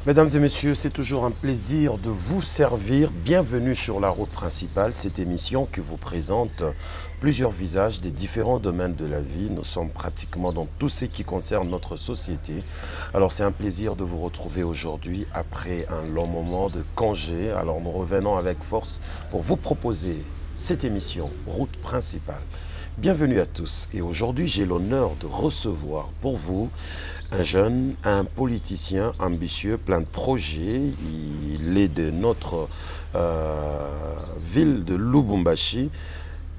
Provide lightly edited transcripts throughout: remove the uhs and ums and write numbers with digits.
Mesdames et messieurs, c'est toujours un plaisir de vous servir. Bienvenue sur la route principale, cette émission qui vous présente plusieurs visages des différents domaines de la vie. Nous sommes pratiquement dans tout ce qui concerne notre société. Alors c'est un plaisir de vous retrouver aujourd'hui après un long moment de congé. Alors nous revenons avec force pour vous proposer cette émission, route principale. Bienvenue à tous et aujourd'hui j'ai l'honneur de recevoir pour vous un jeune, un politicien ambitieux, plein de projets. Il est de notre ville de Lubumbashi. Il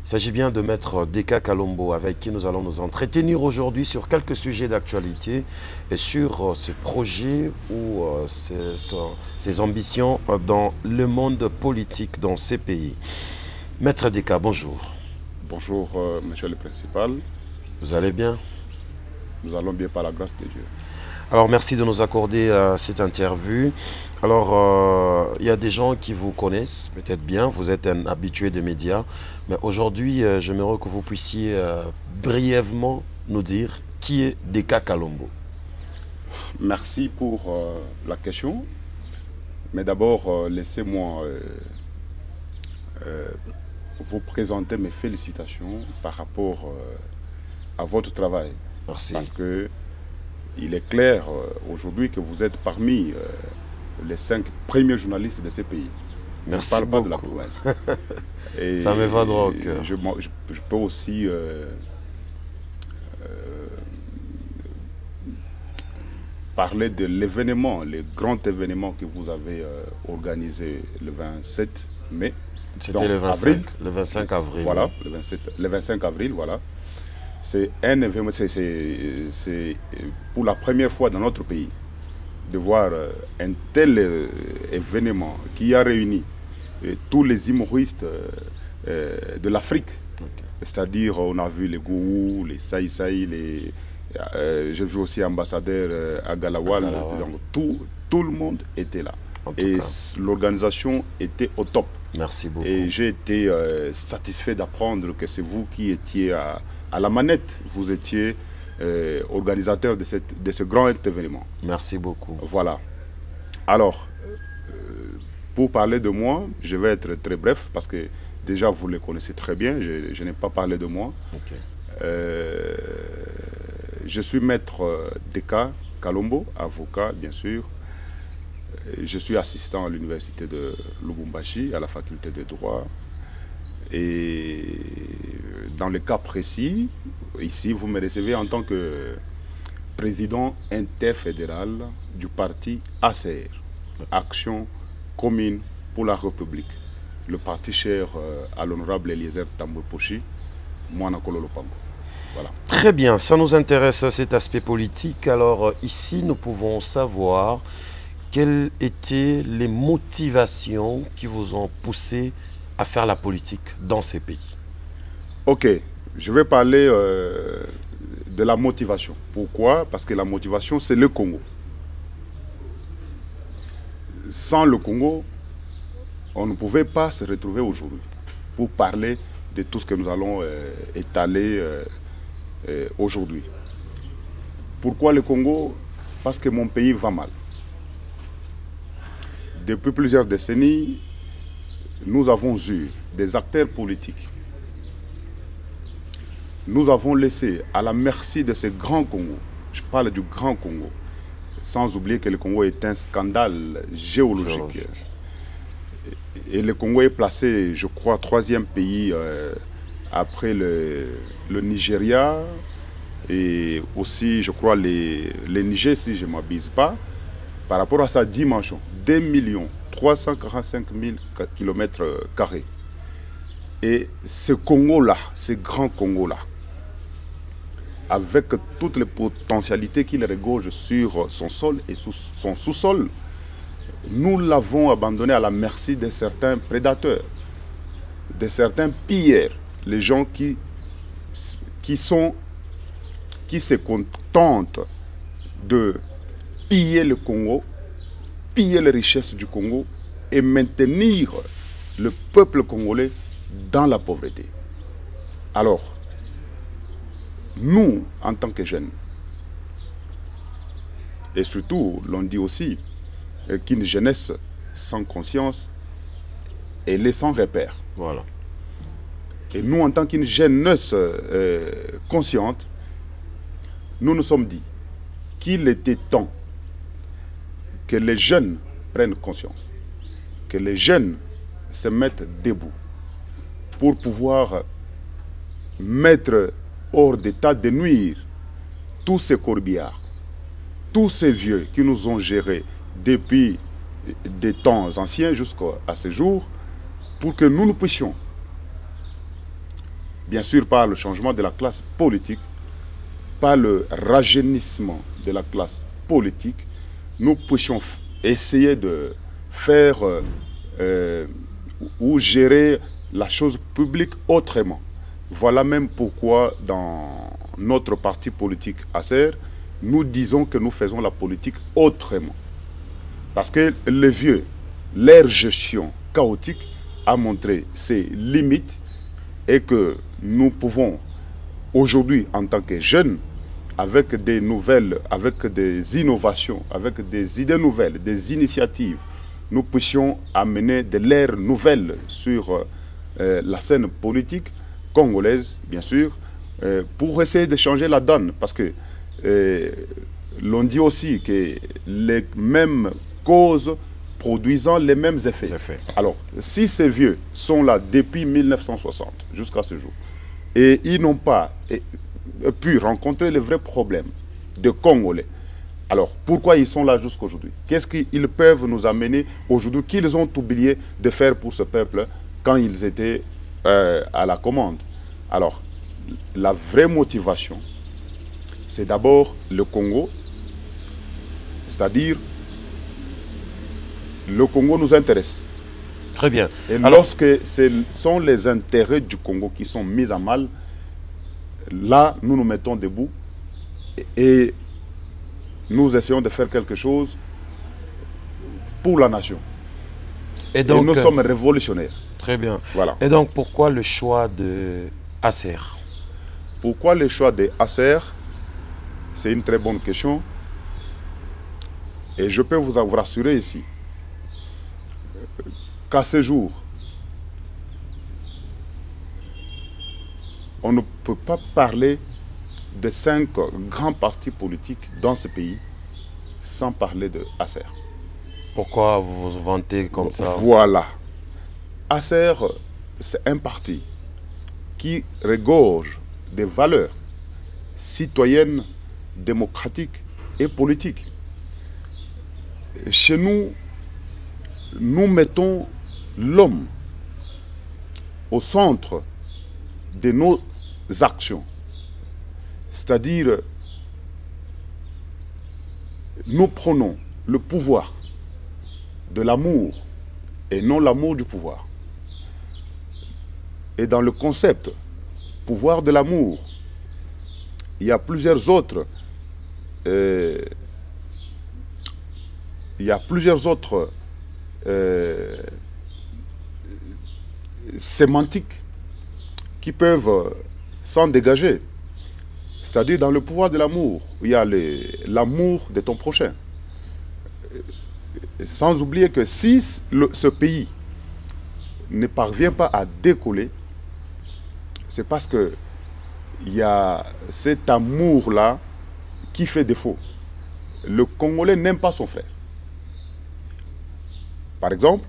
s'agit bien de Maître Deka Kalombo avec qui nous allons nous entretenir aujourd'hui sur quelques sujets d'actualité et sur ses projets ou ses ambitions dans le monde politique dans ces pays. Maître Deka, bonjour. Bonjour, monsieur le principal. Vous allez bien? Nous allons bien par la grâce de Dieu. Alors, merci de nous accorder cette interview. Alors, il y a des gens qui vous connaissent peut-être bien, vous êtes un habitué des médias, mais aujourd'hui, j'aimerais que vous puissiez brièvement nous dire qui est Deka Kalombo. Merci pour la question, mais d'abord, laissez-moi vous présenter mes félicitations par rapport à votre travail. Merci. Parce que il est clair aujourd'hui que vous êtes parmi les 5 premiers journalistes de ces pays. Merci Je ne parle beaucoup. pas de la province. Et ça me va droit au cœur. Je peux aussi parler de l'événement, le grand événement que vous avez organisé le 27 mai. C'était le 25 avril. Voilà, le 25 avril, voilà. C'est un événement, c'est pour la première fois dans notre pays de voir un tel événement qui a réuni tous les humoristes de l'Afrique. Okay. C'est-à-dire, on a vu les Gourou, les Saïsaï, j'ai vu aussi ambassadeur à Galawal. Donc, tout le monde était là. Et l'organisation était au top. Merci beaucoup. Et j'ai été satisfait d'apprendre que c'est vous qui étiez à la manette. Vous étiez organisateur de ce grand événement. Merci beaucoup. Voilà. Alors, pour parler de moi, je vais être très bref parce que déjà vous le connaissez très bien. Je n'ai pas parlé de moi. Okay. Je suis Maître Deka Kalombo, avocat bien sûr. Je suis assistant à l'université de Lubumbashi, à la faculté de droit. Et dans le cas précis, ici, vous me recevez en tant que président interfédéral du parti ACR, Action Commune pour la République. Le parti cher à l'honorable Eliezer Tambwe-Poshi, Mwanakolo Lopango. Voilà. Très bien, ça nous intéresse cet aspect politique. Alors ici, nous pouvons savoir quelles étaient les motivations qui vous ont poussé à faire la politique dans ces pays? Ok, je vais parler de la motivation. Pourquoi? Parce que la motivation, c'est le Congo. Sans le Congo, on ne pouvait pas se retrouver aujourd'hui pour parler de tout ce que nous allons étaler aujourd'hui. Pourquoi le Congo? Parce que mon pays va mal. Depuis plusieurs décennies, nous avons eu des acteurs politiques. Nous avons laissé à la merci de ce grand Congo, je parle du grand Congo, sans oublier que le Congo est un scandale géologique. Et le Congo est placé, je crois, 3e pays après le Nigeria et aussi, je crois, les Niger, si je ne m'abuse pas, par rapport à sa dimension, 2 345 000 km². Et ce Congo-là, ce grand Congo-là, avec toutes les potentialités qu'il regorge sur son sol et son sous-sol, nous l'avons abandonné à la merci de certains prédateurs, de certains pilleurs, les gens qui se contentent de piller le Congo, piller les richesses du Congo et maintenir le peuple congolais dans la pauvreté. Alors, nous, en tant que jeunes, et surtout, l'on dit aussi, qu'une jeunesse sans conscience, elle est sans repère. Voilà. Et nous, en tant qu'une jeunesse consciente, nous nous sommes dit qu'il était temps que les jeunes prennent conscience, que les jeunes se mettent debout pour pouvoir mettre hors d'état de nuire tous ces corbillards, tous ces vieux qui nous ont gérés depuis des temps anciens jusqu'à ce jour, pour que nous puissions, bien sûr par le changement de la classe politique, par le rajeunissement de la classe politique, nous puissions essayer de faire ou gérer la chose publique autrement. Voilà même pourquoi dans notre parti politique ACER, nous disons que nous faisons la politique autrement. Parce que les vieux, leur gestion chaotique a montré ses limites et que nous pouvons aujourd'hui en tant que jeunes, avec des nouvelles, avec des innovations, avec des idées nouvelles, des initiatives, nous puissions amener de l'ère nouvelle sur la scène politique congolaise, bien sûr, pour essayer de changer la donne. Parce que l'on dit aussi que les mêmes causes produisant les mêmes effets. Alors, si ces vieux sont là depuis 1960 jusqu'à ce jour, et ils n'ont pas pu rencontrer les vrais problèmes des Congolais, alors pourquoi ils sont là jusqu'aujourd'hui? Qu'est-ce qu'ils peuvent nous amener aujourd'hui qu'ils ont oublié de faire pour ce peuple quand ils étaient à la commande? Alors, la vraie motivation, c'est d'abord le Congo, c'est-à-dire le Congo nous intéresse. Très bien. Et alors, lorsque ce sont les intérêts du Congo qui sont mis à mal, là, nous nous mettons debout et nous essayons de faire quelque chose pour la nation. Et donc, nous sommes révolutionnaires. Très bien. Voilà. Et donc, pourquoi le choix de ACER? Pourquoi le choix de ACER? C'est une très bonne question. Et je peux vous rassurer ici qu'à ce jour, on ne peut pas parler de 5 grands partis politiques dans ce pays sans parler de ACER. Pourquoi vous vous vantez comme ça? Voilà. ACER, c'est un parti qui regorge des valeurs citoyennes, démocratiques et politiques. Chez nous, nous mettons l'homme au centre de nos actions. C'est-à-dire, nous prenons le pouvoir de l'amour et non l'amour du pouvoir. Et dans le concept pouvoir de l'amour, il y a plusieurs autres sémantiques qui peuvent s'en dégager. C'est-à-dire dans le pouvoir de l'amour, il y a l'amour de ton prochain. Sans oublier que si ce pays ne parvient pas à décoller, c'est parce que il y a cet amour-là qui fait défaut. Le Congolais n'aime pas son frère. Par exemple,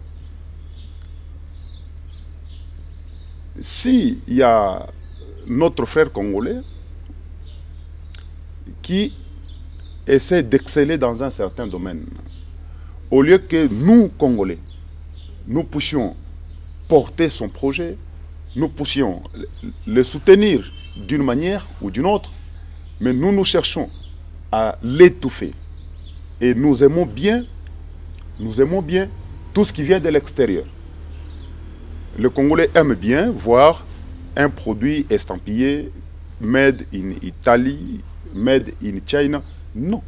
s'il y a notre frère congolais qui essaie d'exceller dans un certain domaine, au lieu que nous, Congolais, nous puissions porter son projet, nous puissions le soutenir d'une manière ou d'une autre, mais nous cherchons à l'étouffer. Et nous aimons bien tout ce qui vient de l'extérieur. Le Congolais aime bien voir un produit estampillé Made in Italy, Made in China. Non.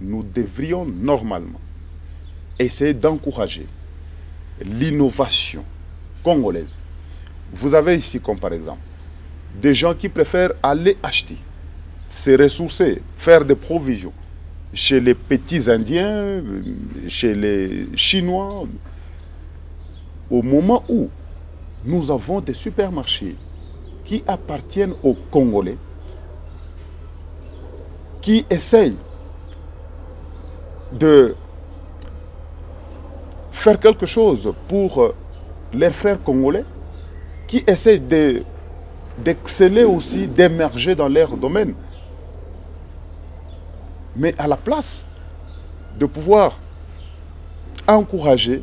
Nous devrions normalement essayer d'encourager l'innovation congolaise. Vous avez ici, comme par exemple, des gens qui préfèrent aller acheter, se ressourcer, faire des provisions chez les petits Indiens, chez les Chinois, au moment où nous avons des supermarchés qui appartiennent aux Congolais, qui essayent de faire quelque chose pour leurs frères congolais, qui essayent d'exceller aussi, d'émerger dans leur domaine. Mais à la place de pouvoir encourager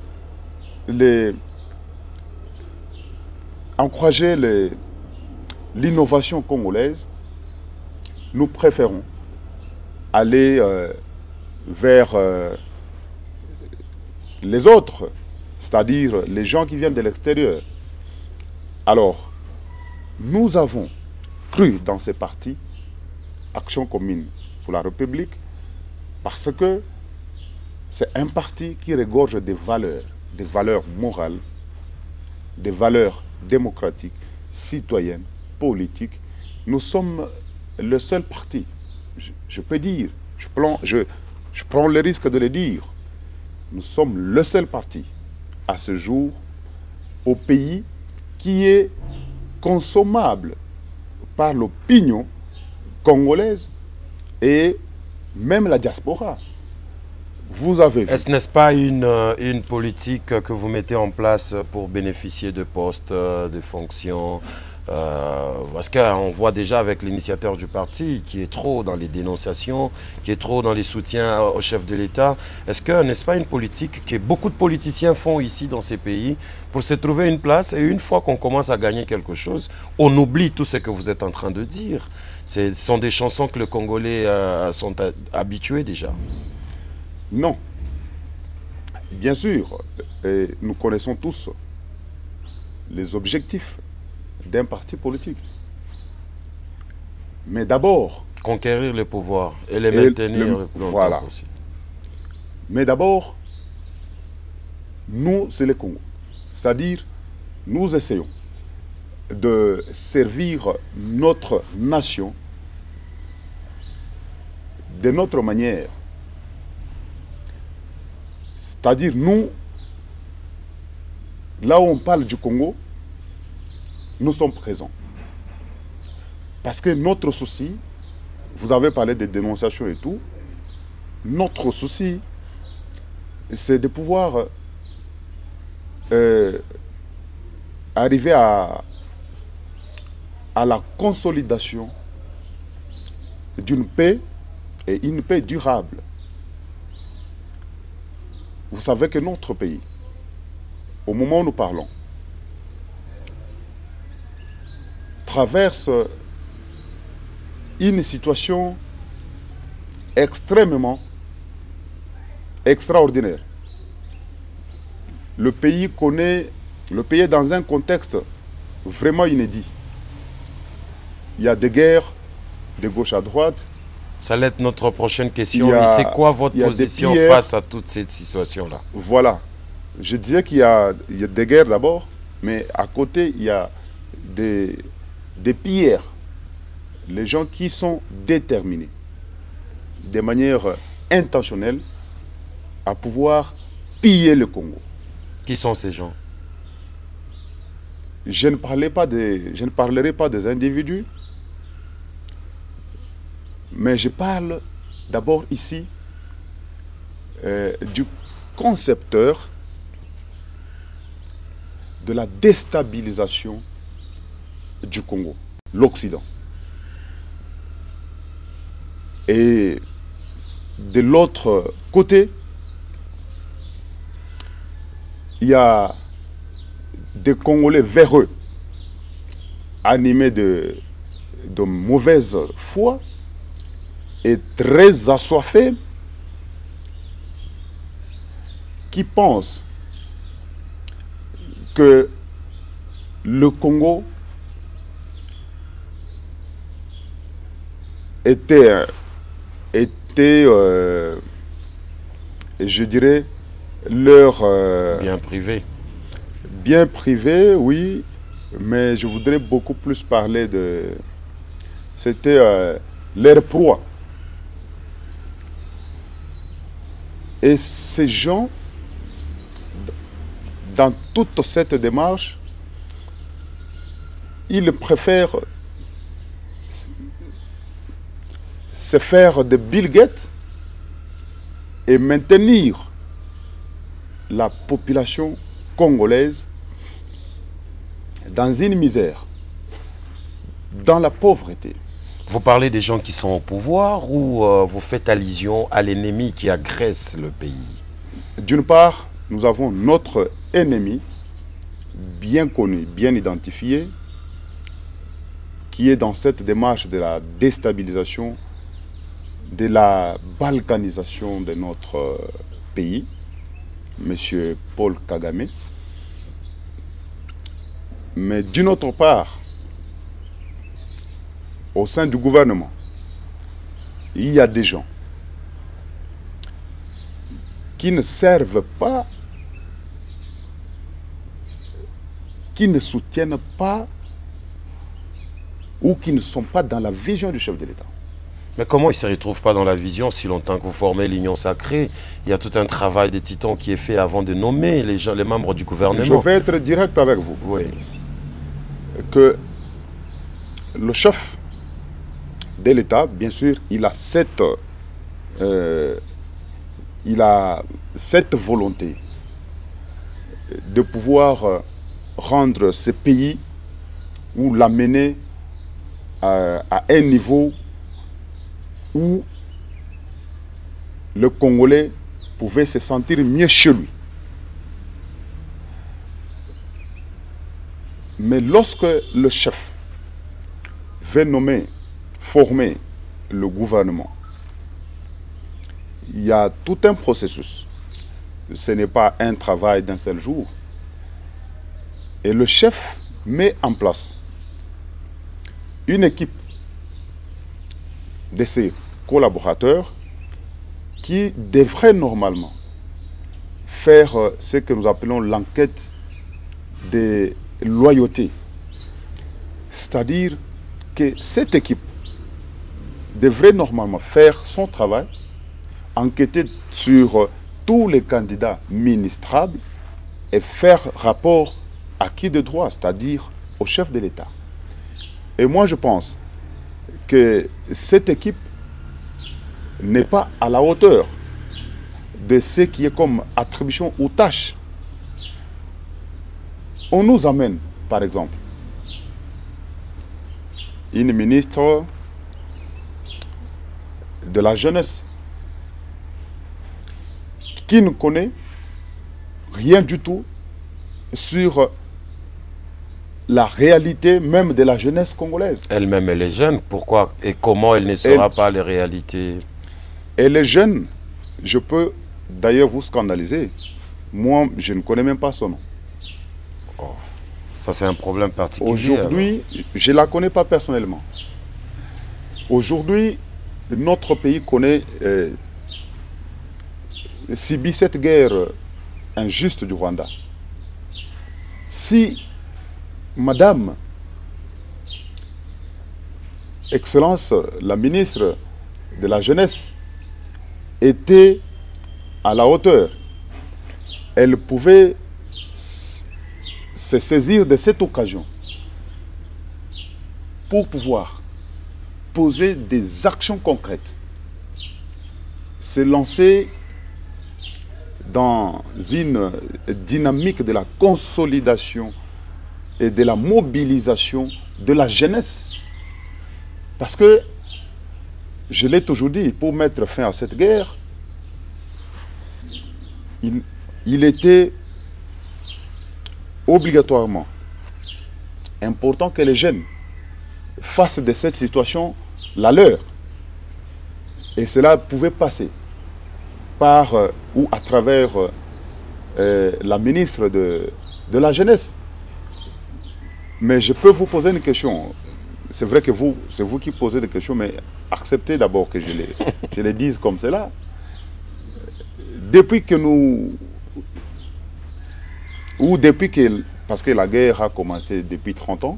l'innovation congolaise, nous préférons aller vers les autres, c'est-à-dire les gens qui viennent de l'extérieur. Alors, nous avons cru dans ces partis, Action commune pour la République, parce que c'est un parti qui regorge des valeurs morales, des valeurs démocratiques, citoyennes, politiques. Nous sommes le seul parti, je peux dire, je prends le risque de le dire, nous sommes le seul parti à ce jour au pays qui est consommable par l'opinion congolaise et même la diaspora. Vous avez vu. N'est-ce pas une politique que vous mettez en place pour bénéficier de postes, de fonctions parce qu'on voit déjà avec l'initiateur du parti qui est trop dans les dénonciations, qui est trop dans les soutiens au chef de l'État. Est-ce que, n'est-ce pas une politique que beaucoup de politiciens font ici dans ces pays pour se trouver une place et une fois qu'on commence à gagner quelque chose, on oublie tout ce que vous êtes en train de dire. Ce sont des chansons que les Congolais sont habitués déjà. Non. Bien sûr, nous connaissons tous les objectifs d'un parti politique. Mais d'abord... Conquérir le pouvoir et les maintenir. Voilà. Aussi. Mais d'abord, nous, c'est le Congo. C'est-à-dire, nous essayons de servir notre nation de notre manière. C'est-à-dire, nous, là où on parle du Congo, nous sommes présents. Parce que notre souci, vous avez parlé des dénonciations et tout, notre souci, c'est de pouvoir arriver à la consolidation d'une paix et une paix durable. Vous savez que notre pays, au moment où nous parlons, traverse une situation extrêmement extraordinaire. Le pays est dans un contexte vraiment inédit. Il y a des guerres de gauche à droite. Ça va être notre prochaine question. C'est quoi votre position face à toute cette situation-là? Voilà. Je disais qu'il y a des guerres d'abord, mais à côté, il y a des pilleurs, les gens qui sont déterminés de manière intentionnelle à pouvoir piller le Congo. Qui sont ces gens? Je ne parlerai pas des individus, mais je parle d'abord ici du concepteur de la déstabilisation du Congo, l'Occident. Et de l'autre côté, il y a des Congolais véreux, animés de mauvaise foi et très assoiffés, qui pensent que le Congo était je dirais, leur... bien privé. Bien privé, oui, mais je voudrais beaucoup plus parler de... C'était leur proie. Et ces gens, dans toute cette démarche, ils préfèrent se faire de Bill Gates et maintenir la population congolaise dans une misère, dans la pauvreté. Vous parlez des gens qui sont au pouvoir ou vous faites allusion à l'ennemi qui agresse le pays? D'une part, nous avons notre ennemi bien connu, bien identifié, qui est dans cette démarche de la déstabilisation, de la balkanisation de notre pays, M. Paul Kagame. Mais d'une autre part, au sein du gouvernement, il y a des gens qui ne servent pas, qui ne soutiennent pas ou qui ne sont pas dans la vision du chef de l'État. Mais comment ils ne se retrouvent pas dans la vision si longtemps que vous formez l'Union sacrée? Il y a tout un travail des titans qui est fait avant de nommer les gens, les membres du gouvernement. Je vais être direct avec vous. Oui. Que le chef de l'État, bien sûr, il a cette volonté de pouvoir rendre ce pays ou l'amener à un niveau où le Congolais pouvait se sentir mieux chez lui. Mais lorsque le chef veut nommer, former le gouvernement, il y a tout un processus. Ce n'est pas un travail d'un seul jour. Et le chef met en place une équipe de ses collaborateurs qui devraient normalement faire ce que nous appelons l'enquête de loyauté. C'est-à-dire que cette équipe devrait normalement faire son travail, enquêter sur tous les candidats ministrables et faire rapport à qui de droit, c'est-à-dire au chef de l'État. Et moi je pense que cette équipe n'est pas à la hauteur de ce qui est comme attribution ou tâche. On nous amène, par exemple, une ministre de la jeunesse qui ne connaît rien du tout sur la réalité même de la jeunesse congolaise. Elle-même, elle est jeune. Pourquoi et comment elle ne saura pas les réalités? Elle est jeune. Je peux d'ailleurs vous scandaliser. Moi, je ne connais même pas son nom. Oh. Ça, c'est un problème particulier. Aujourd'hui, je ne la connais pas personnellement. Aujourd'hui, notre pays connaît, subit cette guerre injuste du Rwanda. Si Madame, Excellence, la ministre de la Jeunesse, était à la hauteur, elle pouvait se saisir de cette occasion pour pouvoir poser des actions concrètes, se lancer dans une dynamique de la consolidation et de la mobilisation de la jeunesse. Parce que, je l'ai toujours dit, pour mettre fin à cette guerre, il était obligatoirement important que les jeunes fassent de cette situation la leur. Et cela pouvait passer par ou à travers la ministre de la Jeunesse. Mais je peux vous poser une question. C'est vrai que c'est vous qui posez des questions, mais acceptez d'abord que je les dise comme cela. Depuis que nous... Ou depuis que... Parce que la guerre a commencé depuis 30 ans.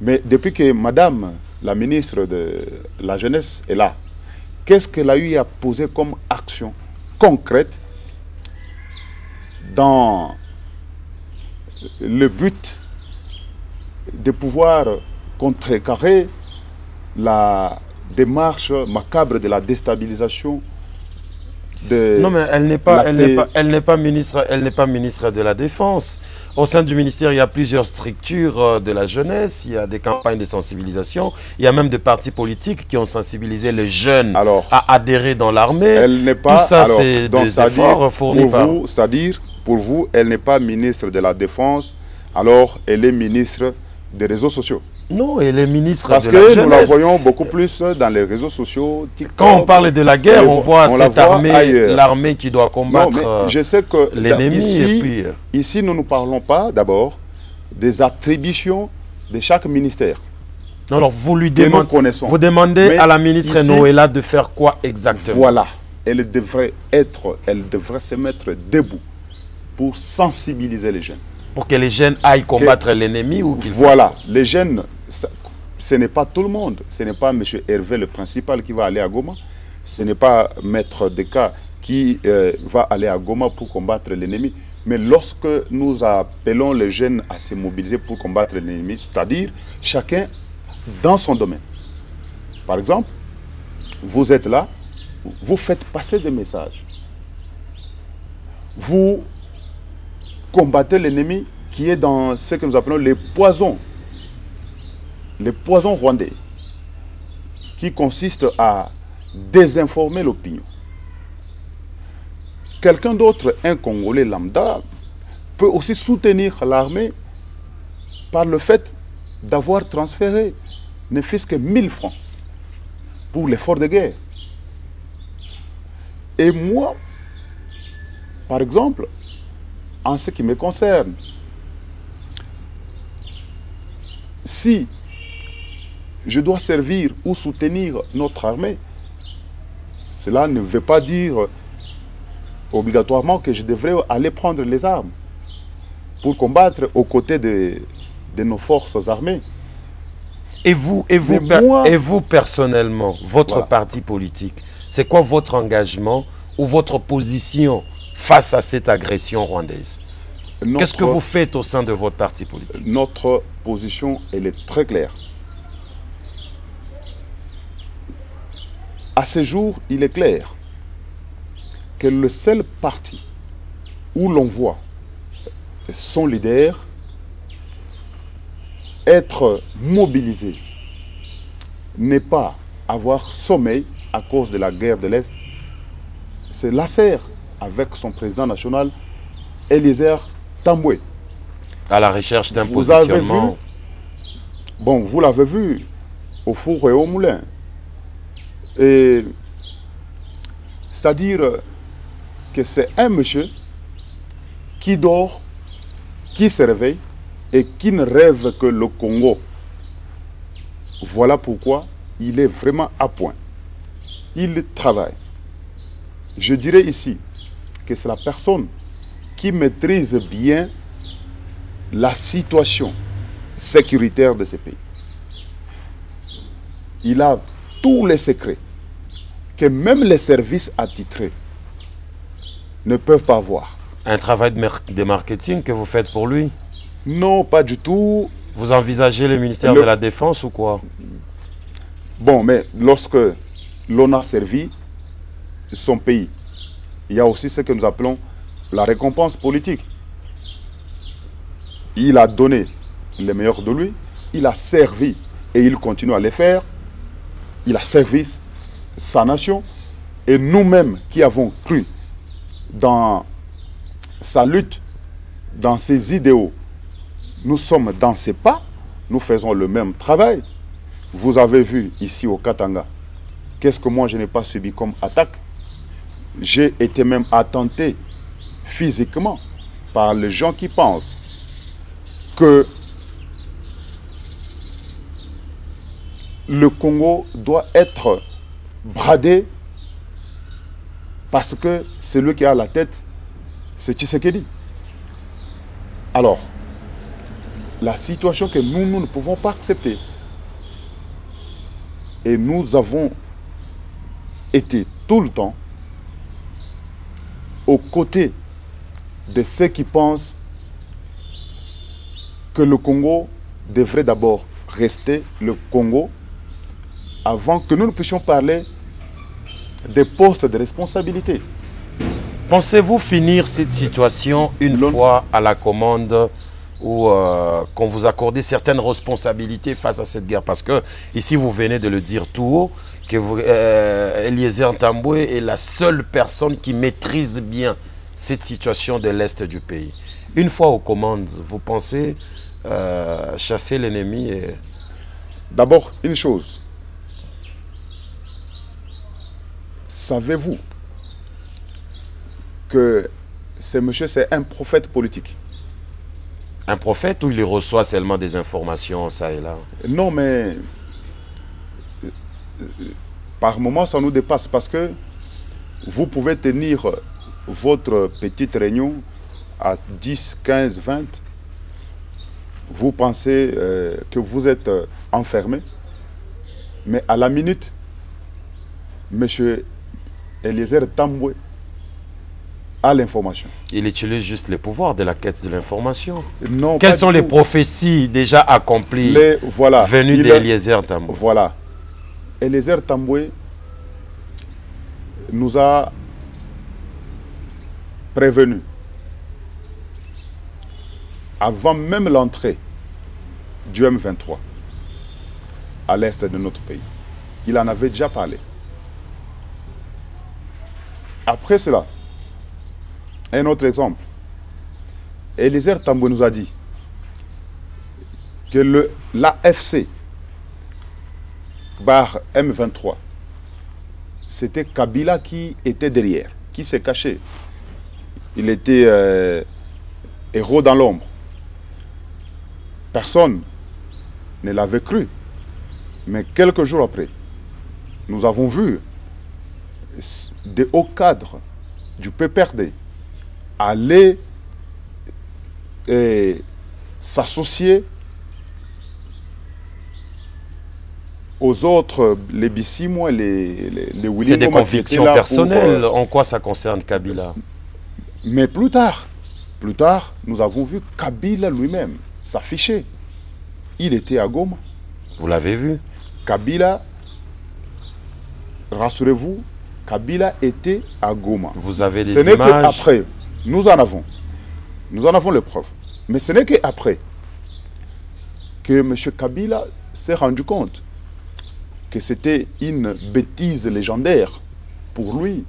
Mais depuis que Madame, la ministre de la Jeunesse, est là, qu'est-ce qu'elle a eu à poser comme action concrètes dans le but de pouvoir contrecarrer la démarche macabre de la déstabilisation de... Non, mais elle n'est pas ministre de la Défense. Au sein du ministère, il y a plusieurs structures de la jeunesse, il y a des campagnes de sensibilisation, il y a même des partis politiques qui ont sensibilisé les jeunes à adhérer dans l'armée. Elle n'est pas... Tout ça, c'est des efforts fournis par... C'est-à-dire, pour vous, elle n'est pas ministre de la Défense, alors elle est ministre des réseaux sociaux. Non, elle est ministre de la jeunesse. Parce que nous la voyons beaucoup plus dans les réseaux sociaux. TikTok, quand on parle de la guerre, on voit cette armée, l'armée qui doit combattre l'ennemi. Ici, nous ne parlons pas d'abord des attributions de chaque ministère. Non, alors vous demandez à la ministre Noëlla de faire quoi exactement? Voilà, elle devrait se mettre debout pour sensibiliser les jeunes. Pour que les jeunes aillent combattre l'ennemi ou qu'ils... Voilà, les jeunes, ce n'est pas tout le monde. Ce n'est pas M. Hervé le principal qui va aller à Goma. Ce n'est pas Maître Deka qui va aller à Goma pour combattre l'ennemi. Mais lorsque nous appelons les jeunes à se mobiliser pour combattre l'ennemi, c'est-à-dire chacun dans son domaine. Par exemple, vous êtes là, vous faites passer des messages. Vous combattez l'ennemi qui est dans ce que nous appelons les poisons rwandais, qui consistent à désinformer l'opinion. Quelqu'un d'autre, un Congolais lambda, peut aussi soutenir l'armée par le fait d'avoir transféré ne fût-ce que 1000 francs pour l'effort de guerre. Et moi, par exemple, en ce qui me concerne, si je dois servir ou soutenir notre armée, cela ne veut pas dire obligatoirement que je devrais aller prendre les armes pour combattre aux côtés de nos forces armées. Et vous personnellement, votre parti politique, c'est quoi votre engagement ou votre position face à cette agression rwandaise? Qu'est-ce que vous faites au sein de votre parti politique? Notre position, elle est très claire. À ce jour, il est clair que le seul parti où l'on voit son leader être mobilisé, n'est pas avoir sommeil à cause de la guerre de l'Est, c'est l'ACR avec son président national, Eliezer Tambwe. À la recherche d'un positionnement. Bon, vous l'avez vu au four et au moulin. C'est-à-dire que c'est un monsieur qui dort, qui se réveille et qui ne rêve que le Congo. Voilà pourquoi il est vraiment à point. Il travaille. Je dirais ici que c'est la personne qui maîtrise bien la situation sécuritaire de ce pays. Il a tous les secrets que même les services attitrés ne peuvent pas voir. Un travail de marketing que vous faites pour lui? Non, pas du tout. Vous envisagez le ministère de la Défense ou quoi? Bon, mais lorsque l'on a servi son pays, il y a aussi ce que nous appelons la récompense politique. Il a donné le meilleur de lui, il a servi et il continue à le faire. Il a servi sa nation et nous-mêmes qui avons cru dans sa lutte, dans ses idéaux, nous sommes dans ses pas, nous faisons le même travail. Vous avez vu ici au Katanga, qu'est-ce que moi je n'ai pas subi comme attaque? J'ai été même attenté physiquement par les gens qui pensent que le Congo doit être bradé parce que celui qui a la tête, c'est Tshisekedi. Alors, la situation que nous ne pouvons pas accepter. Et nous avons été tout le temps aux côtés de ceux qui pensent que le Congo devrait d'abord rester le Congo avant que nous ne puissions parler des postes de responsabilité. Pensez-vous finir cette situation une fois à la commande ou qu'on vous accorde certaines responsabilités face à cette guerre? Parce que ici, vous venez de le dire tout haut, que Eliezer Ntambwe est la seule personne qui maîtrise bien cette situation de l'Est du pays. Une fois aux commandes, vous pensez chasser l'ennemi et... D'abord, une chose. Savez-vous que ce monsieur, c'est un prophète politique? Un prophète ou il reçoit seulement des informations, ça et là? Non, mais par moments, ça nous dépasse parce que vous pouvez tenir votre petite réunion à 10, 15, 20. Vous pensez que vous êtes enfermé, mais à la minute, M. Eliezer Ntambwe a l'information. Il utilise juste les pouvoirs de la quête de l'information. Non. Quelles sont les prophéties déjà accomplies venues d'Eliezer Ntambwe? Voilà. Eliezer Ntambwe nous a prévenus avant même l'entrée du M23 à l'est de notre pays. Il en avait déjà parlé. Après cela, un autre exemple. Eliezer Ntambwe nous a dit que l'AFC par M23, c'était Kabila qui était derrière, qui s'est caché. Il était héros dans l'ombre. Personne ne l'avait cru. Mais quelques jours après, nous avons vu des hauts cadres du PPRD aller s'associer aux autres, les Bissimo et les Willingo. C'est des convictions personnelles. En quoi ça concerne Kabila? Mais plus tard, nous avons vu Kabila lui-même s'afficher. Il était à Goma. Vous l'avez vu? Kabila, rassurez-vous, Kabila était à Goma. Vous avez des images? Ce n'est qu'après, nous en avons les preuves. Mais ce n'est qu'après que M. Kabila s'est rendu compte que c'était une bêtise légendaire pour lui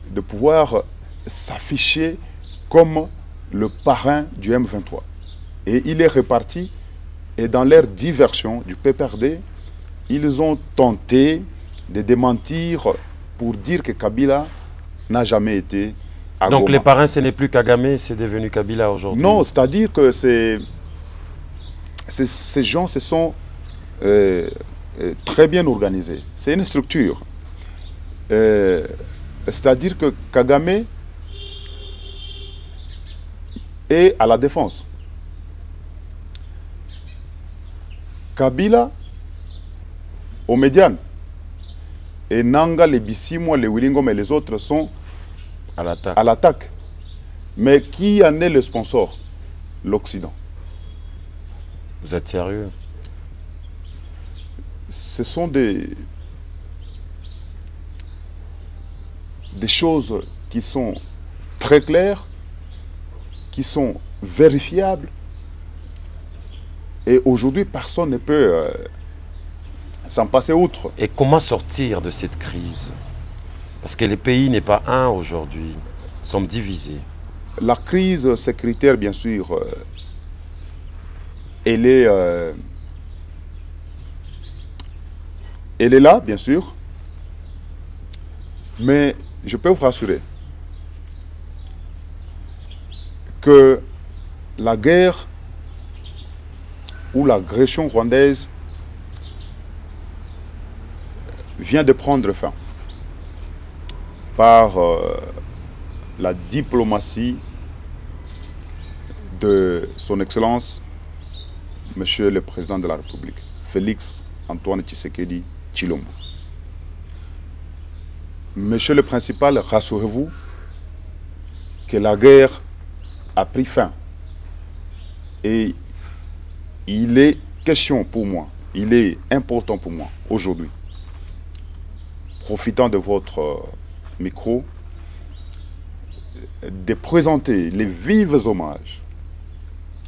de pouvoir s'afficher comme le parrain du M23. Et il est reparti, et dans leur diversion du PPRD, ils ont tenté de démentir pour dire que Kabila n'a jamais été à Donc Goma. les parrains, ce n'est plus Kagame, c'est devenu Kabila aujourd'hui? Non, c'est-à-dire que ces gens se sont très bien organisés. C'est une structure. C'est-à-dire que Kagame est à la défense. Kabila au médiane. Et Nanga, les Bissimo, les Willingom et les autres sont à l'attaque. Mais qui en est le sponsor? L'Occident. Vous êtes sérieux? Ce sont des choses qui sont très claires, qui sont vérifiables. Et aujourd'hui, personne ne peut s'en passer outre. Et comment sortir de cette crise? Parce que le pays n'est pas un aujourd'hui. Nous sommes divisés. La crise sécuritaire, bien sûr, elle est là, bien sûr. Mais je peux vous rassurer que la guerre ou l'agression rwandaise vient de prendre fin par la diplomatie de son Excellence, Monsieur le Président de la République, Félix Antoine Tshisekedi Tshilombo. Monsieur le Principal, rassurez-vous, que la guerre a pris fin. Et il est question pour moi, il est important pour moi aujourd'hui, profitant de votre micro, de présenter les vifs hommages,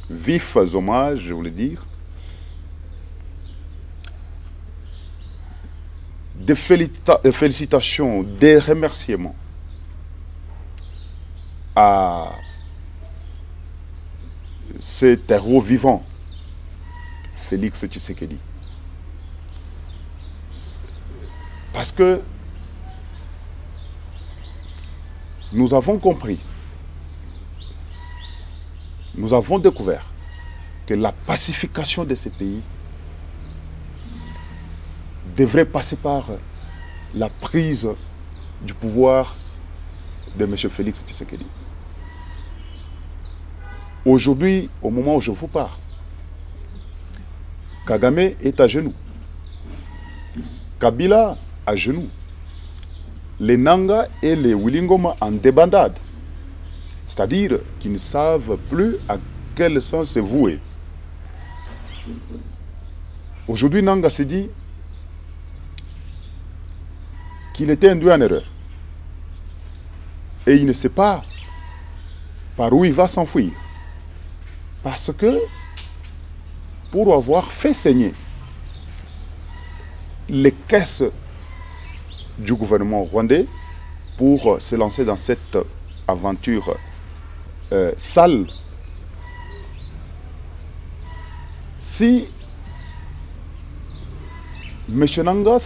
je voulais dire, des félicitations, des remerciements à cet héros vivant, Félix Tshisekedi. Parce que nous avons compris, nous avons découvert que la pacification de ces pays devrait passer par la prise du pouvoir de M. Félix Tshisekedi. Aujourd'hui, au moment où je vous parle, Kagame est à genoux. Kabila à genoux. Les Nanga et les Wilingoma en débandade. C'est-à-dire qu'ils ne savent plus à quel sens se vouer. Aujourd'hui, Nanga s'est dit qu'il était induit en erreur. Et il ne sait pas par où il va s'enfuir. Parce que, pour avoir fait saigner les caisses du gouvernement rwandais, pour se lancer dans cette aventure sale, si M. Nanga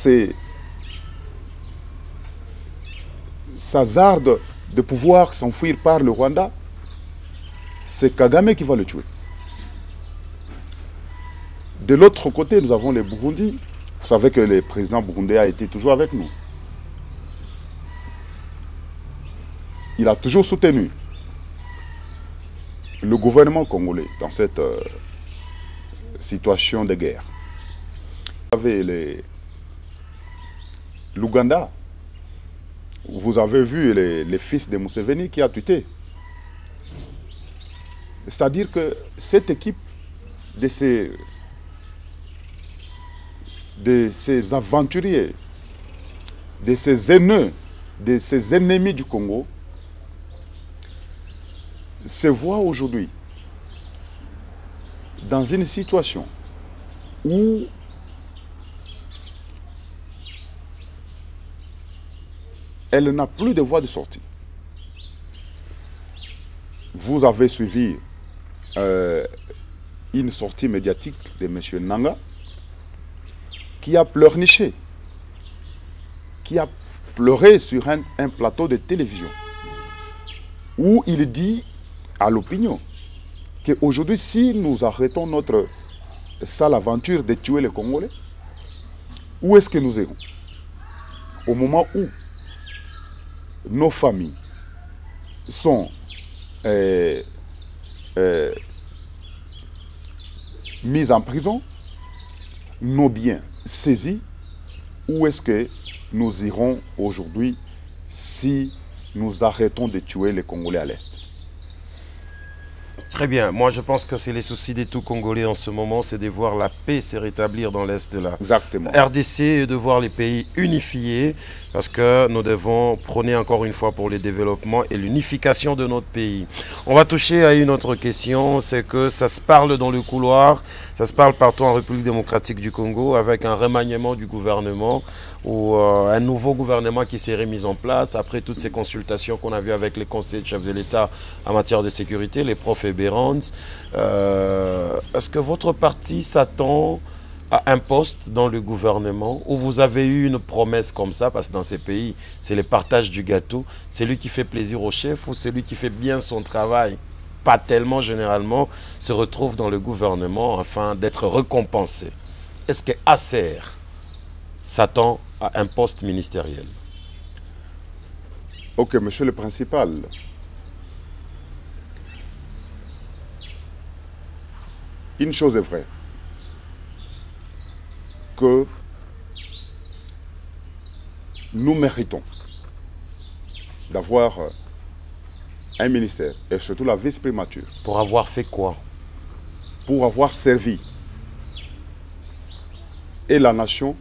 s'hasarde de pouvoir s'enfuir par le Rwanda, c'est Kagame qui va le tuer. De l'autre côté, nous avons les Burundis. Vous savez que le président burundais a été toujours avec nous. Il a toujours soutenu le gouvernement congolais dans cette situation de guerre. Vous avez l'Ouganda. Vous avez vu les fils de Museveni qui a tué. C'est-à-dire que cette équipe de ces aventuriers, de ces haineux, de ces ennemis du Congo, se voit aujourd'hui dans une situation où elle n'a plus de voie de sortie. Vous avez suivi une sortie médiatique de M. Nanga qui a pleurniché, qui a pleuré sur un plateau de télévision où il dit à l'opinion qu'aujourd'hui, si nous arrêtons notre sale aventure de tuer les Congolais, où est-ce que nous irons? Au moment où nos familles sont mises en prison, nos biens saisis, où est-ce que nous irons aujourd'hui si nous arrêtons de tuer les Congolais à l'Est? Très bien. Moi, je pense que c'est les soucis des tout Congolais en ce moment, c'est de voir la paix se rétablir dans l'Est de la RDC et de voir les pays unifiés, parce que nous devons prôner encore une fois pour le développement et l'unification de notre pays. On va toucher à une autre question, c'est que ça se parle dans le couloir, ça se parle partout en République démocratique du Congo, avec un remaniement du gouvernement, ou un nouveau gouvernement qui serait mis en place après toutes ces consultations qu'on a vues avec les conseils de chefs de l'État en matière de sécurité, les profs et Bérands. Est-ce que votre parti s'attend à un poste dans le gouvernement où vous avez eu une promesse comme ça, parce que dans ces pays, c'est le partage du gâteau, celui qui fait plaisir au chef ou celui qui fait bien son travail, pas tellement généralement, se retrouve dans le gouvernement afin d'être récompensé. Est-ce que Acer s'attend à un poste ministériel? Ok, monsieur le principal. Une chose est vraie, que nous méritons d'avoir un ministère, et surtout la vice-primature. Pour avoir fait quoi? Pour avoir servi et la nation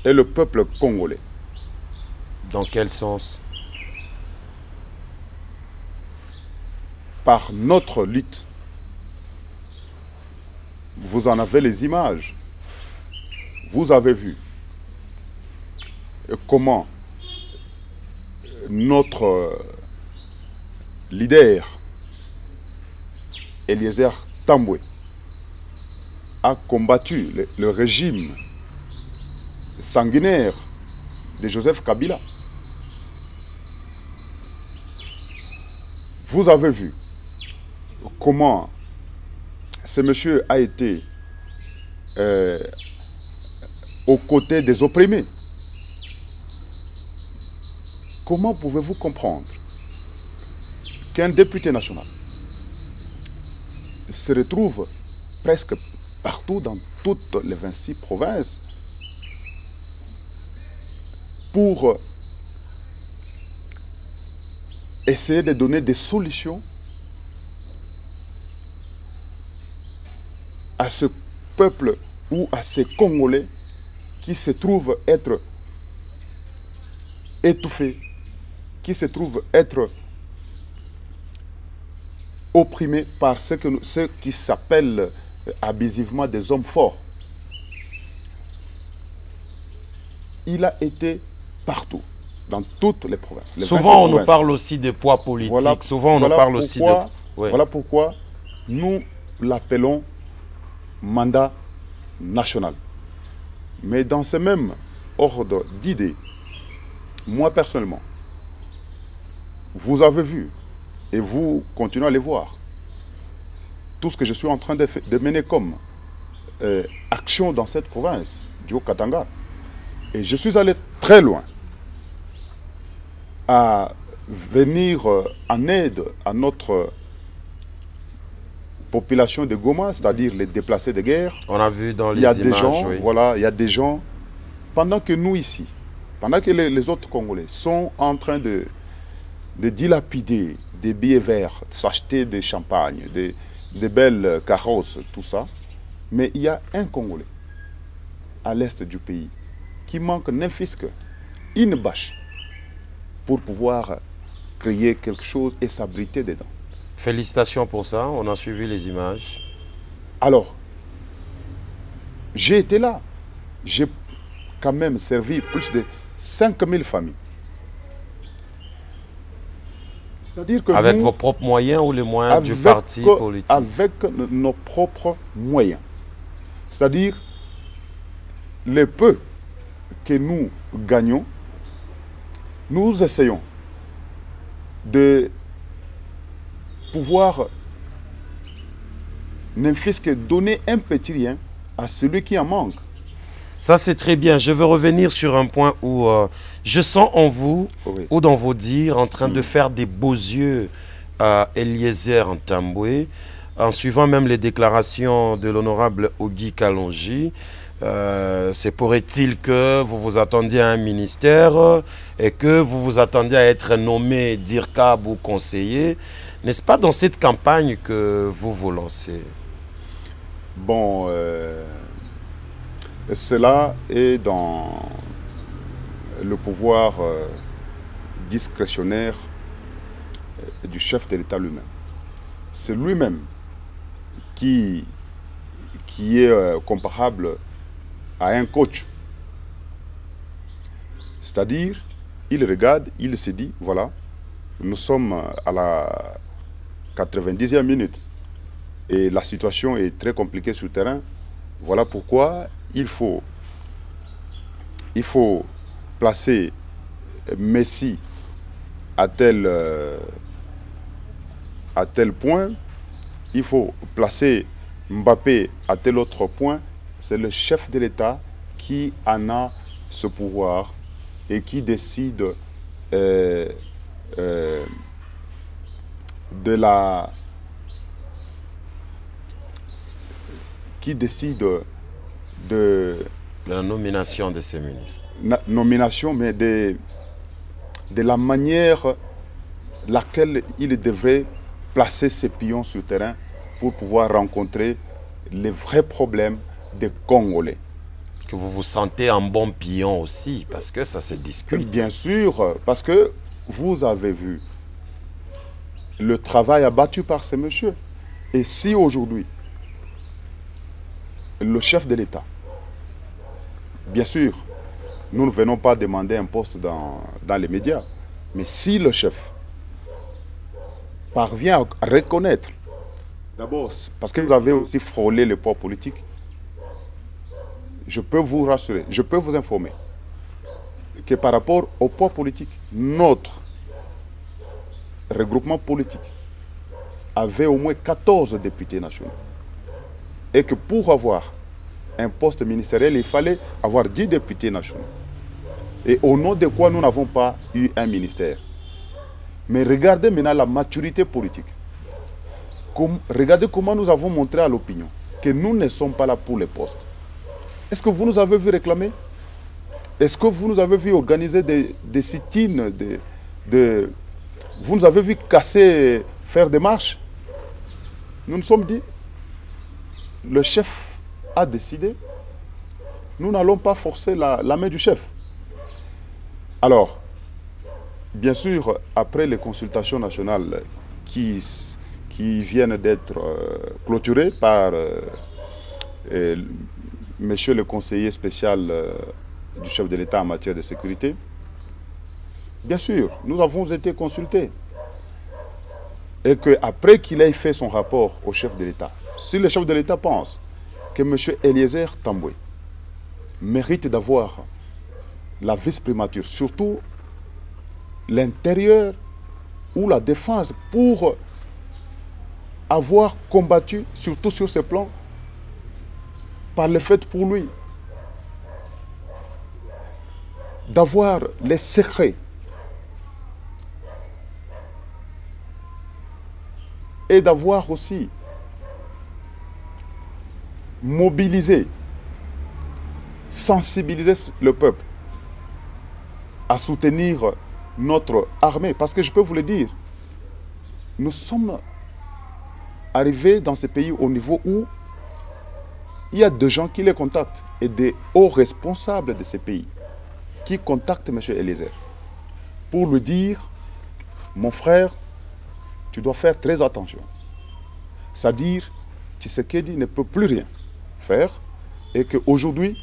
et le peuple congolais. Dans quel sens? Par notre lutte. Vous en avez les images. Vous avez vu comment notre leader, Eliezer Tambwe, a combattu le régime sanguinaire de Joseph Kabila. Vous avez vu comment ce monsieur a été aux côtés des opprimés. Comment pouvez-vous comprendre qu'un député national se retrouve presque partout dans toutes les 26 provinces pour essayer de donner des solutions à ce peuple ou à ces Congolais qui se trouvent être étouffés, qui se trouvent être opprimés par ceux qui s'appellent abusivement des hommes forts. Il a été partout, dans toutes les provinces. Souvent, on nous parle aussi de poids politique. Souvent, on nous parle aussi de... Ouais. Voilà pourquoi nous l'appelons mandat national. Mais dans ce même ordre d'idées, moi personnellement, vous avez vu, et vous continuez à les voir, tout ce que je suis en train de mener comme action dans cette province du Haut-Katanga. Et je suis allé très loin à venir en aide à notre population de Goma, c'est-à-dire les déplacés de guerre. On a vu dans les images, des gens, oui. Voilà, il y a des gens, pendant que nous ici, pendant que les autres Congolais sont en train de dilapider des billets verts, s'acheter des champagnes, des belles carrosses, tout ça, mais il y a un Congolais à l'est du pays qui manque ne fût-ce qu'une bâche pour pouvoir créer quelque chose et s'abriter dedans. Félicitations pour ça, on a suivi les images. Alors, j'ai été là. J'ai quand même servi plus de 5000 familles. C'est-à-dire que avec nous, vos propres moyens ou les moyens du parti politique? Avec nos propres moyens. C'est-à-dire le peu que nous gagnons, nous essayons de pouvoir ne fût-ce que donner un petit rien à celui qui en manque. Ça, c'est très bien. Je veux revenir sur un point où je sens en vous, oui, ou dans vos dires, en train de faire des beaux yeux à Eliezer Tambwe, en suivant même les déclarations de l'honorable Ogi Kalonji. C'est pourrait-il que vous vous attendiez à un ministère et que vous vous attendiez à être nommé DIRCAB ou conseiller. N'est-ce pas dans cette campagne que vous vous lancez? Bon, cela est dans le pouvoir discrétionnaire du chef de l'État lui-même. C'est lui-même qui est comparable à un coach. C'est-à-dire, il regarde, il se dit, voilà, nous sommes à la 90e minute et la situation est très compliquée sur le terrain. Voilà pourquoi il faut placer Messi à tel point, il faut placer Mbappé à tel autre point. C'est le chef de l'État qui en a ce pouvoir et qui décide de la nomination de ces ministres. Nomination, mais de la manière laquelle il devrait placer ses pions sur le terrain pour pouvoir rencontrer les vrais problèmes des Congolais. Que vous vous sentez un bon pion aussi, parce que ça se discute. Bien sûr, parce que vous avez vu le travail abattu par ces messieurs. Et si aujourd'hui, le chef de l'État, bien sûr, nous ne venons pas demander un poste dans les médias, mais si le chef parvient à reconnaître, d'abord, parce que vous avez aussi frôlé le poids politique, je peux vous rassurer, je peux vous informer que par rapport au poids politique, notre regroupement politique avait au moins 14 députés nationaux. Et que pour avoir un poste ministériel, il fallait avoir 10 députés nationaux. Et au nom de quoi nous n'avons pas eu un ministère. Mais regardez maintenant la maturité politique. Regardez comment nous avons montré à l'opinion que nous ne sommes pas là pour les postes. Est-ce que vous nous avez vu réclamer? Est-ce que vous nous avez vu organiser des sit-ins, vous nous avez vu casser, faire des marches? Nous nous sommes dit, le chef a décidé, nous n'allons pas forcer la main du chef. Alors, bien sûr, après les consultations nationales qui viennent d'être clôturées par monsieur le conseiller spécial du chef de l'État en matière de sécurité, bien sûr, nous avons été consultés. Et qu'après qu'il ait fait son rapport au chef de l'État, si le chef de l'État pense que M. Eliezer Tambwe mérite d'avoir la vice-primature, surtout l'intérieur ou la défense, pour avoir combattu, surtout sur ce plan, par le fait pour lui d'avoir les secrets et d'avoir aussi mobilisé, sensibilisé le peuple à soutenir notre armée. Parce que je peux vous le dire, nous sommes arrivés dans ce pays au niveau où il y a des gens qui les contactent et des hauts responsables de ces pays qui contactent M. Eliezer pour lui dire, mon frère, tu dois faire très attention. C'est-à-dire, Tshisekedi ne peut plus rien faire et qu'aujourd'hui,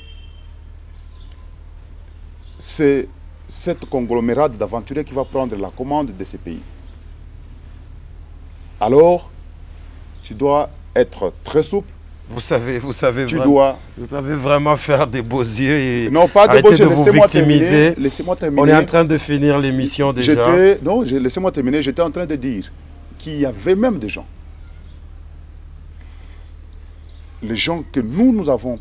c'est cette conglomérate d'aventuriers qui va prendre la commande de ces pays. Alors, tu dois être très souple. Vous savez vraiment faire des beaux yeux et non, pas de beaux yeux, de vous victimiser. Laissez-moi terminer. On est en train de finir l'émission déjà. Non, laissez-moi terminer. J'étais en train de dire qu'il y avait même des gens, les gens que nous avons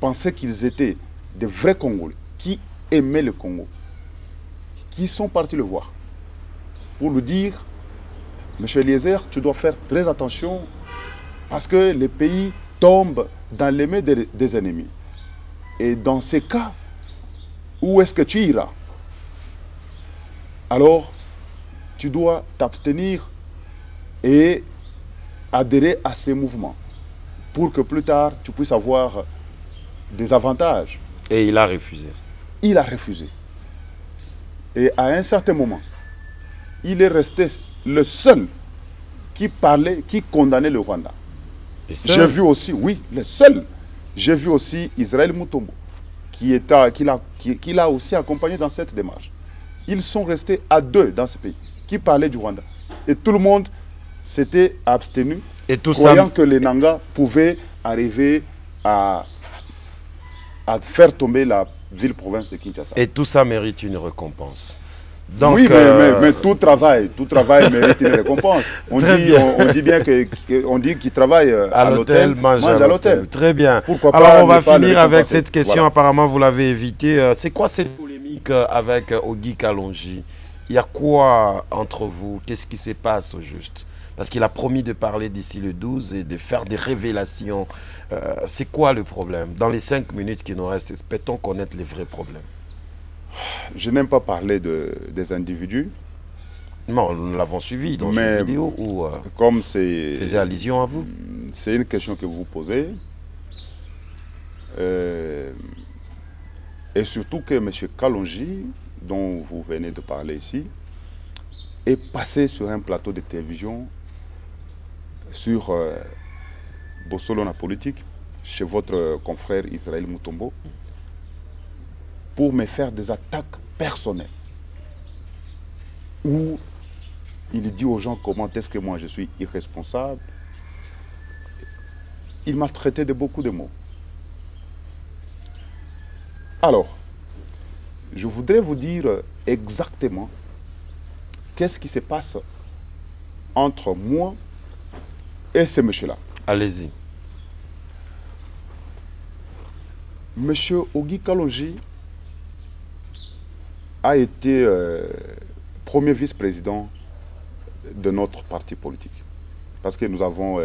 pensé qu'ils étaient des vrais Congolais, qui aimaient le Congo, qui sont partis le voir, pour lui dire, Monsieur Eliezer, tu dois faire très attention, parce que les pays tombent dans les mains des ennemis. Et dans ces cas, où est-ce que tu iras? Alors, tu dois t'abstenir et adhérer à ces mouvements pour que plus tard, tu puisses avoir des avantages. Et il a refusé. Il a refusé. Et à un certain moment, il est resté le seul qui parlait, qui condamnait le Rwanda. J'ai vu aussi, oui, le seul. J'ai vu aussi Israël Mutombo, qui l'a aussi accompagné dans cette démarche. Ils sont restés à deux dans ce pays, qui parlaient du Rwanda. Et tout le monde s'était abstenu, croyant que les Nanga pouvaient arriver à faire tomber la ville-province de Kinshasa. Et tout ça mérite une récompense. Donc, oui, mais tout travail mérite une récompense. On dit bien qu'il travaille à l'hôtel, mange à l'hôtel. Très bien. Alors, on va finir avec cette question. Voilà. Apparemment, vous l'avez évité. C'est quoi cette polémique avec Ogi Kalonji? Il y a quoi entre vous? Qu'est-ce qui se passe au juste? Parce qu'il a promis de parler d'ici le 12 et de faire des révélations. C'est quoi le problème? Dans les 5 minutes qui nous restent, peut-on connaître les vrais problèmes? Je n'aime pas parler des individus. Non, nous l'avons suivi dans Mais cette vidéo où comme c'est faisait allusion à vous. C'est une question que vous posez. Et surtout que M. Kalonji, dont vous venez de parler ici, est passé sur un plateau de télévision sur Bosolo la politique, chez votre confrère Israël Mutombo, pour me faire des attaques personnelles. Où il dit aux gens comment est-ce que moi je suis irresponsable. Il m'a traité de beaucoup de mots. Alors, je voudrais vous dire exactement qu'est-ce qui se passe entre moi et ce monsieur-là. Allez-y. Monsieur Ogi Kalonji a été premier vice-président de notre parti politique. Parce que nous avons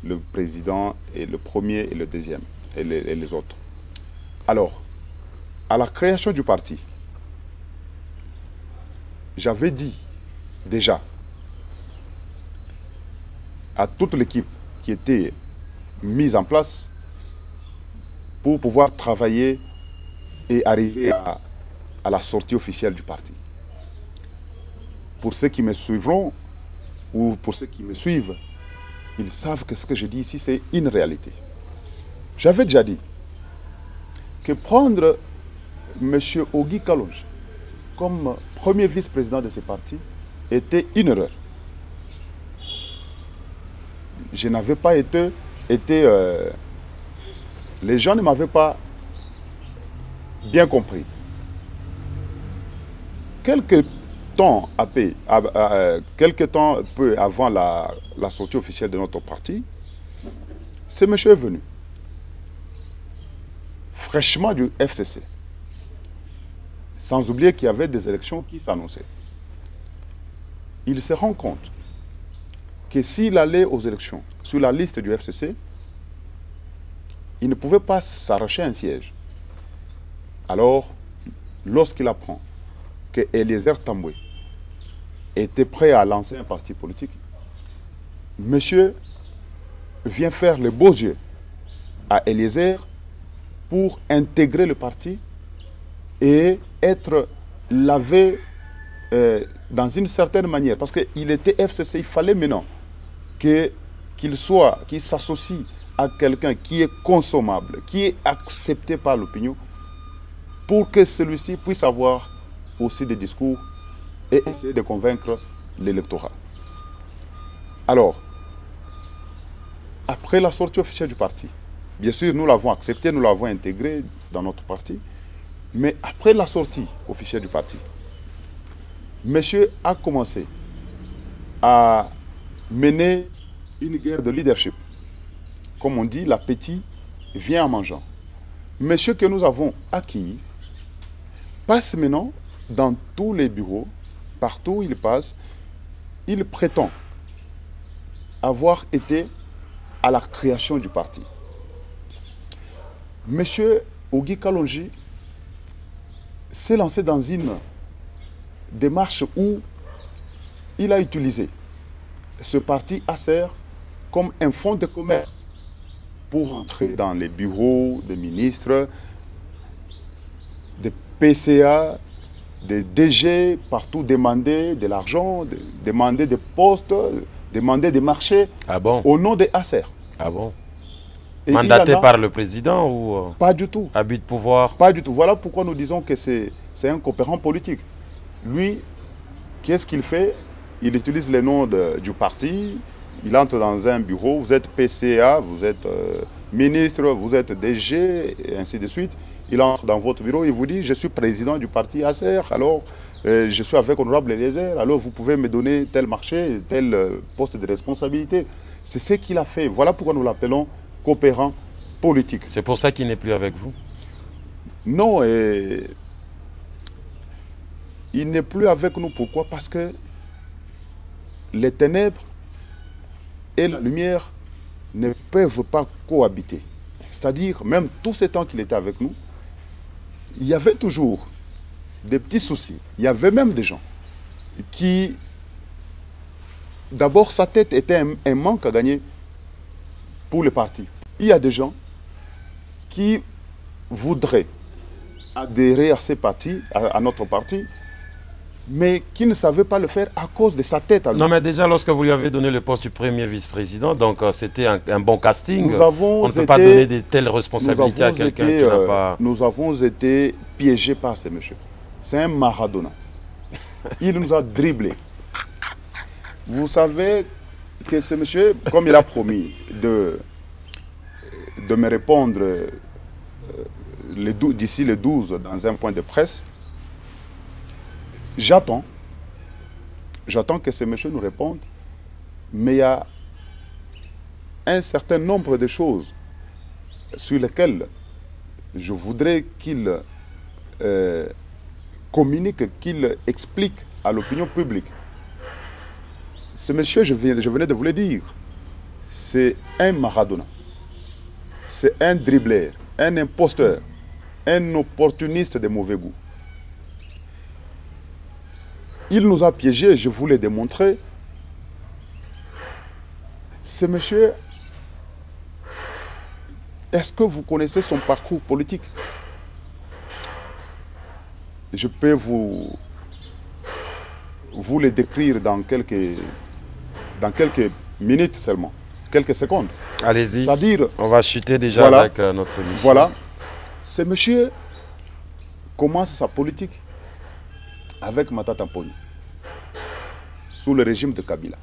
le président et le premier et le deuxième et les autres. Alors, à la création du parti, j'avais dit déjà à toute l'équipe qui était mise en place pour pouvoir travailler et arriver à la sortie officielle du parti. Pour ceux qui me suivront, ou pour ceux qui me suivent, ils savent que ce que je dis ici, c'est une réalité. J'avais déjà dit que prendre M. Ogi Kalonji comme premier vice-président de ce parti était une erreur. Je n'avais pas été les gens ne m'avaient pas bien compris. Quelques temps peu avant la sortie officielle de notre parti, ce monsieur est venu, fraîchement du FCC, sans oublier qu'il y avait des élections qui s'annonçaient. Il se rend compte que s'il allait aux élections sur la liste du FCC, il ne pouvait pas s'arracher un siège. Alors, lorsqu'il apprend que Eliezer Tambwe était prêt à lancer un parti politique, monsieur vient faire les beaux yeux à Eliezer pour intégrer le parti et être lavé dans une certaine manière. Parce qu'il était FCC, il fallait maintenant qu'il s'associe à quelqu'un qui est consommable, qui est accepté par l'opinion, pour que celui-ci puisse avoir aussi des discours et essayer de convaincre l'électorat. Alors, après la sortie officielle du parti, bien sûr, nous l'avons accepté, nous l'avons intégré dans notre parti, mais après la sortie officielle du parti, monsieur a commencé à mener une guerre de leadership. Comme on dit, l'appétit vient en mangeant. Monsieur que nous avons acquis passe maintenant dans tous les bureaux, partout où il passe, il prétend avoir été à la création du parti. Monsieur Ogi Kalonji s'est lancé dans une démarche où il a utilisé ce parti ACER comme un fonds de commerce pour entrer dans les bureaux des ministres, des PCA, des DG, partout demander de l'argent, demander des postes, demander des marchés au nom des ACER. Ah bon? Et mandaté par le président ou pas du tout. Abus de pouvoir? Pas du tout. Voilà pourquoi nous disons que c'est un coopérant politique. Lui, qu'est-ce qu'il fait? Il utilise les noms du parti, il entre dans un bureau, vous êtes PCA, vous êtes ministre, vous êtes DG, et ainsi de suite. Il entre dans votre bureau et vous dit, je suis président du parti ACER, alors je suis avec honorable Eliezer, alors vous pouvez me donner tel marché, tel poste de responsabilité. C'est ce qu'il a fait. Voilà pourquoi nous l'appelons coopérant politique. C'est pour ça qu'il n'est plus avec vous? Non, il n'est plus avec nous. Pourquoi? Parce que les ténèbres et la lumière ne peuvent pas cohabiter. C'est-à-dire, même tout ce temps qu'il était avec nous, il y avait toujours des petits soucis. Il y avait même des gens qui, d'abord, sa tête était un manque à gagner pour le parti. Il y a des gens qui voudraient adhérer à ces partis, à notre parti, mais qui ne savaient pas le faire à cause de sa tête. Non, mais déjà, lorsque vous lui avez donné le poste du premier vice-président, donc c'était un bon casting. On ne peut pas donner de telles responsabilités à quelqu'un qui n'a pas... Nous avons été piégés par ce monsieur. C'est un Maradona. Il nous a dribblés. Vous savez que ce monsieur, comme il a promis de me répondre d'ici le 12 dans un point de presse, j'attends que ce monsieur nous réponde, mais il y a un certain nombre de choses sur lesquelles je voudrais qu'il communique, qu'il explique à l'opinion publique. Ce monsieur, je venais de vous le dire, c'est un Maradona, c'est un dribbleur, un imposteur, un opportuniste de mauvais goût. Il nous a piégés, je vous l'ai démontré. Ce monsieur, est-ce que vous connaissez son parcours politique? Je peux vous le décrire dans quelques minutes seulement, quelques secondes. Allez-y, c'est-à-dire, on va chuter déjà voilà, avec notre émission. Voilà, ce monsieur commence sa politique avec Matata Ponyo, sous le régime de Kabila.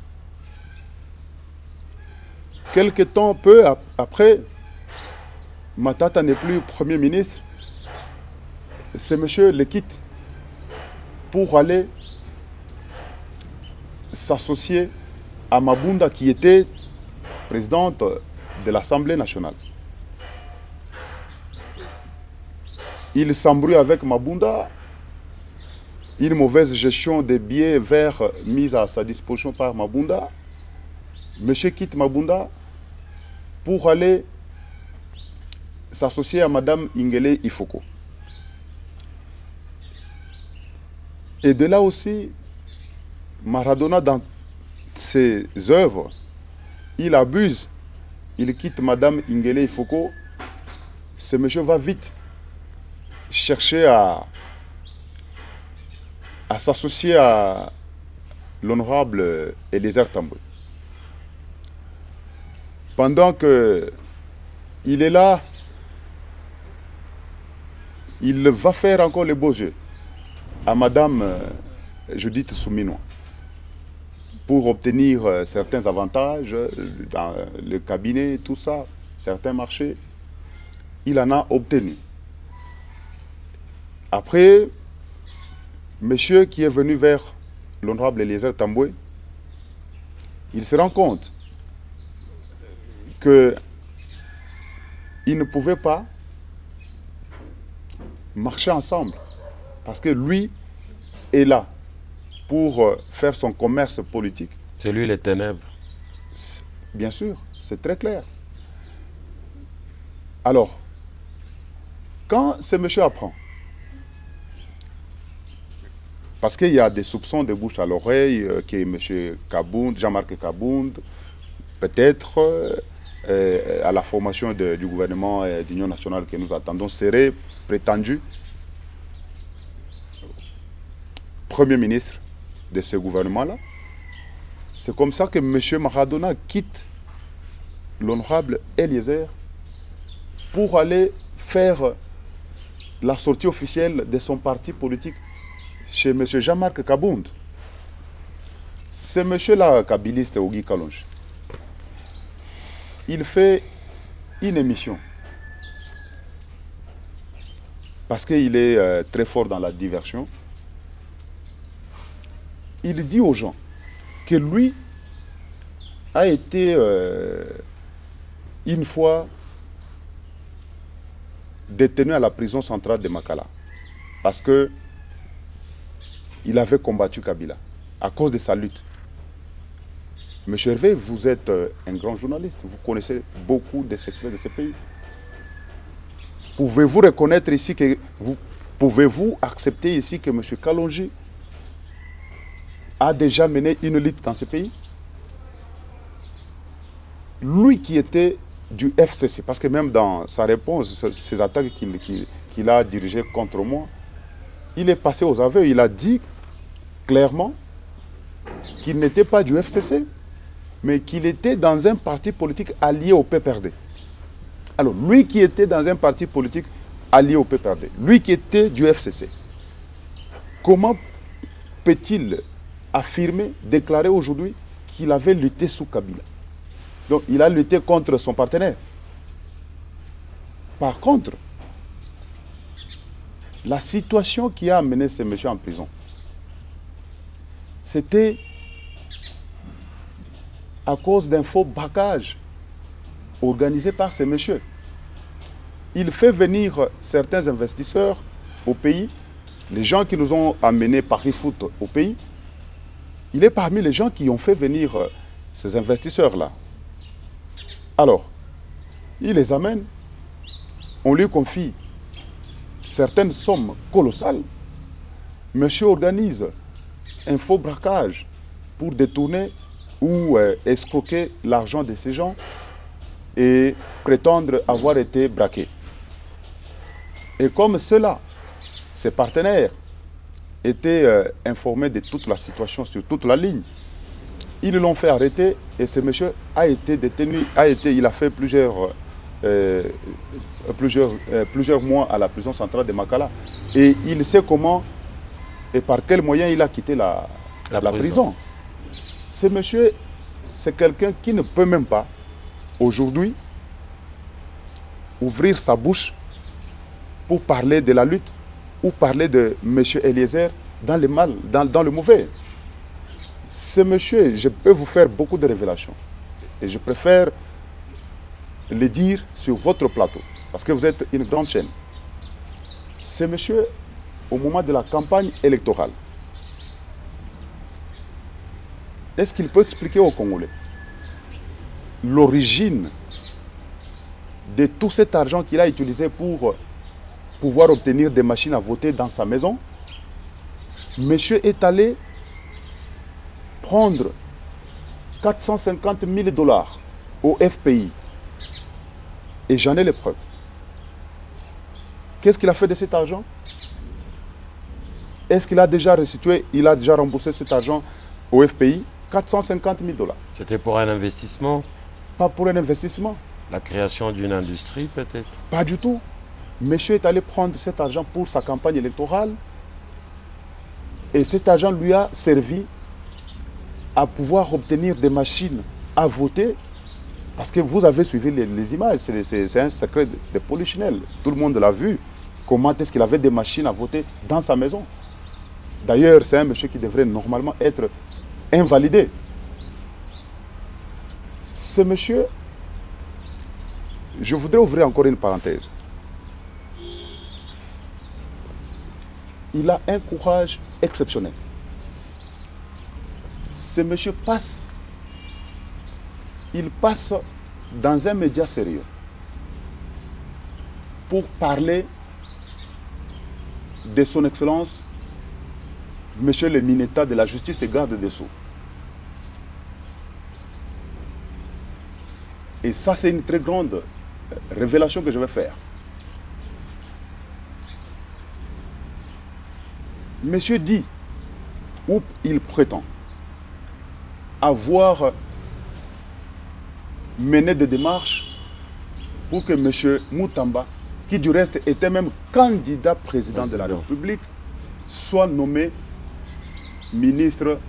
Quelque temps, peu après, Matata n'est plus Premier ministre. Ce monsieur le quitte pour aller s'associer à Mabunda, qui était présidente de l'Assemblée nationale. Il s'embrouille avec Mabunda. Une mauvaise gestion des billets verts mis à sa disposition par Mabunda. Monsieur quitte Mabunda pour aller s'associer à Madame Ingele Ifoko. Et de là aussi, Maradona, dans ses œuvres, il abuse. Il quitte Madame Ingele Ifoko. Ce monsieur va vite chercher à s'associer à l'honorable Eliezer Tambwe. Pendant qu'il est là, il va faire encore les beaux yeux à Madame Judith Souminois pour obtenir certains avantages dans le cabinet, tout ça, certains marchés. Il en a obtenu. Après, monsieur qui est venu vers l'honorable Eliezer Tambwe, il se rend compte qu'il ne pouvait pas marcher ensemble parce que lui est là pour faire son commerce politique. C'est lui les ténèbres. Bien sûr, c'est très clair. Alors, quand ce monsieur apprend, parce qu'il y a des soupçons de bouche à l'oreille que M. Kabound, Jean-Marc Kabound, peut-être à la formation du gouvernement d'Union nationale que nous attendons, serait prétendu Premier ministre de ce gouvernement-là. C'est comme ça que M. Maradona quitte l'honorable Eliezer pour aller faire la sortie officielle de son parti politique chez M. Jean-Marc Kabound. Ce monsieur-là, kabiliste Ogi Kalonge, il fait une émission parce qu'il est très fort dans la diversion. Il dit aux gens que lui a été une fois détenu à la prison centrale de Makala parce que il avait combattu Kabila à cause de sa lutte. Monsieur Hervé, vous êtes un grand journaliste, vous connaissez beaucoup des secrets de ce pays. Pouvez-vous reconnaître ici que Pouvez-vous accepter ici que M. Kalonji a déjà mené une lutte dans ce pays? Lui qui était du FCC, parce que même dans sa réponse, ces attaques qu'il a dirigées contre moi, il est passé aux aveux, il a dit clairement qu'il n'était pas du FCC, mais qu'il était dans un parti politique allié au PPRD. Alors, lui qui était dans un parti politique allié au PPRD, lui qui était du FCC, comment peut-il affirmer, déclarer aujourd'hui qu'il avait lutté sous Kabila? Donc, il a lutté contre son partenaire. Par contre, la situation qui a amené ce monsieur en prison, c'était à cause d'un faux braquage organisé par ces messieurs. Il fait venir certains investisseurs au pays, les gens qui nous ont amenés Paris Foot au pays. Il est parmi les gens qui ont fait venir ces investisseurs-là. Alors, il les amène, on lui confie certaines sommes colossales. Monsieur organise un faux braquage pour détourner ou escroquer l'argent de ces gens et prétendre avoir été braqué. Et comme cela, ses partenaires étaient informés de toute la situation sur toute la ligne, ils l'ont fait arrêter et ce monsieur a été détenu, il a fait plusieurs mois à la prison centrale de Makala. Et il sait comment et par quels moyens il a quitté la prison. Ce monsieur, c'est quelqu'un qui ne peut même pas, aujourd'hui, ouvrir sa bouche pour parler de la lutte ou parler de M. Eliezer dans le mal, dans le mauvais. Ce monsieur, je peux vous faire beaucoup de révélations. Et je préfère le dire sur votre plateau, parce que vous êtes une grande chaîne. Ce monsieur, au moment de la campagne électorale, est-ce qu'il peut expliquer aux Congolais l'origine de tout cet argent qu'il a utilisé pour pouvoir obtenir des machines à voter dans sa maison? Monsieur est allé prendre 450 000 $ au FPI. Et j'en ai les preuves. Qu'est-ce qu'il a fait de cet argent? Est-ce qu'il a déjà restitué, il a déjà remboursé cet argent au FPI? 450 000 $. C'était pour un investissement? Pas pour un investissement. La création d'une industrie peut-être? Pas du tout. Monsieur est allé prendre cet argent pour sa campagne électorale. Et cet argent lui a servi à pouvoir obtenir des machines à voter. Parce que vous avez suivi les images, c'est un secret de Polichinelle. Tout le monde l'a vu. Comment est-ce qu'il avait des machines à voter dans sa maison? D'ailleurs, c'est un monsieur qui devrait normalement être invalidé. Ce monsieur, je voudrais ouvrir encore une parenthèse. Il a un courage exceptionnel. Ce monsieur passe, il passe dans un média sérieux pour parler de son Excellence, Monsieur le Mineta de la Justice et Garde des Sceaux. Et ça, c'est une très grande révélation que je vais faire. Monsieur dit, ou il prétend, avoir mené des démarches pour que M. Moutamba, qui du reste était même candidat président de la République, soit nommé ministre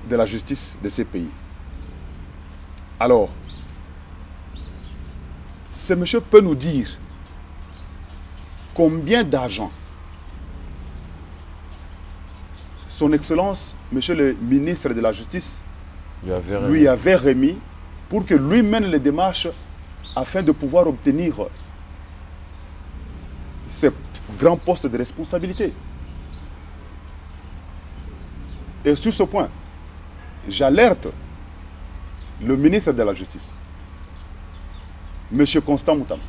de la justice de ces pays. Alors, ce monsieur peut nous dire combien d'argent son Excellence, Monsieur le ministre de la Justice, lui avait remis pour que lui mène les démarches afin de pouvoir obtenir ces grands postes de responsabilité. Et sur ce point, j'alerte le ministre de la Justice, M. Constant Moutamba.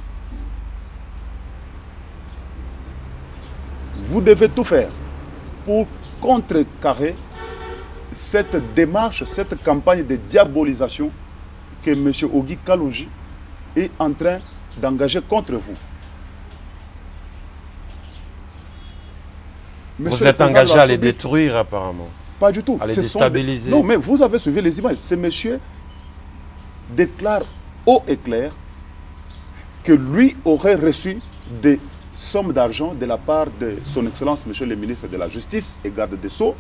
vous devez tout faire pour contrecarrer cette démarche, cette campagne de diabolisation que M. Ogi Kalonji est en train d'engager contre vous. Vous êtes engagé à les détruire apparemment. Pas du tout. À les déstabiliser. Non, mais vous avez suivi les images. Ce monsieur déclare haut et clair que lui aurait reçu des sommes d'argent de la part de son Excellence, Monsieur le ministre de la Justice et garde des Sceaux,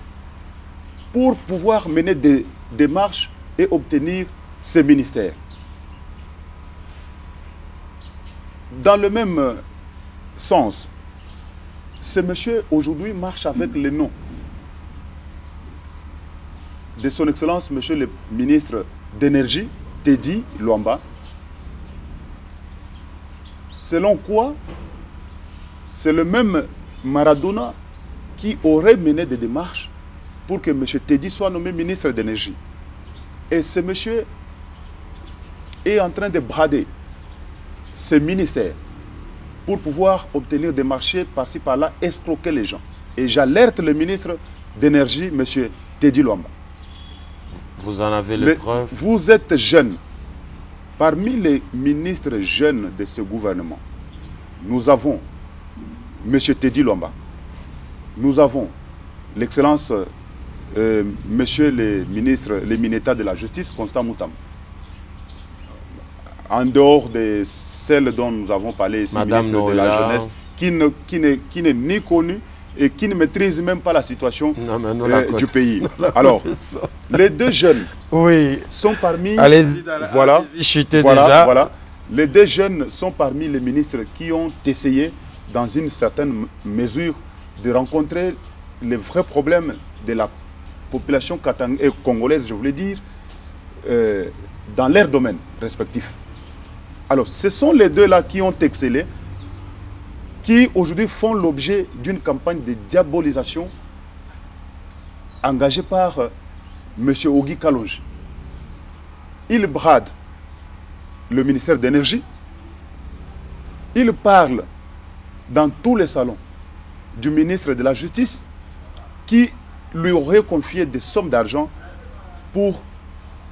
pour pouvoir mener des démarches et obtenir ces ministères. Dans le même sens, ce monsieur aujourd'hui marche avec le nom de son Excellence, Monsieur le ministre d'énergie, Teddy Luamba, selon quoi c'est le même Maradona qui aurait mené des démarches pour que M. Teddy soit nommé ministre d'énergie. Et ce monsieur est en train de brader ce ministère pour pouvoir obtenir des marchés par-ci par-là, escroquer les gens. Et j'alerte le ministre d'énergie, M. Teddy Luamba. Vous en avez les preuves? Vous êtes jeune. Parmi les ministres jeunes de ce gouvernement, nous avons M. Teddy Luamba, nous avons l'excellence Monsieur le ministre, le ministre de la Justice, Constant Moutam. En dehors de celle dont nous avons parlé ici, Madame ministre de la Jeunesse, qui n'est ni connue et qui ne maîtrise même pas la situation du pays. Alors, les deux jeunes sont parmi... Allez-y, voilà, déjà. Les deux jeunes sont parmi les ministres qui ont essayé, dans une certaine mesure, de rencontrer les vrais problèmes de la population congolaise, je voulais dire, dans leurs domaines respectifs. Alors, ce sont les deux-là qui ont excellé, qui aujourd'hui font l'objet d'une campagne de diabolisation engagée par M. Ogi Kalonji. Il brade le ministère d'énergie, il parle dans tous les salons du ministre de la Justice qui lui aurait confié des sommes d'argent pour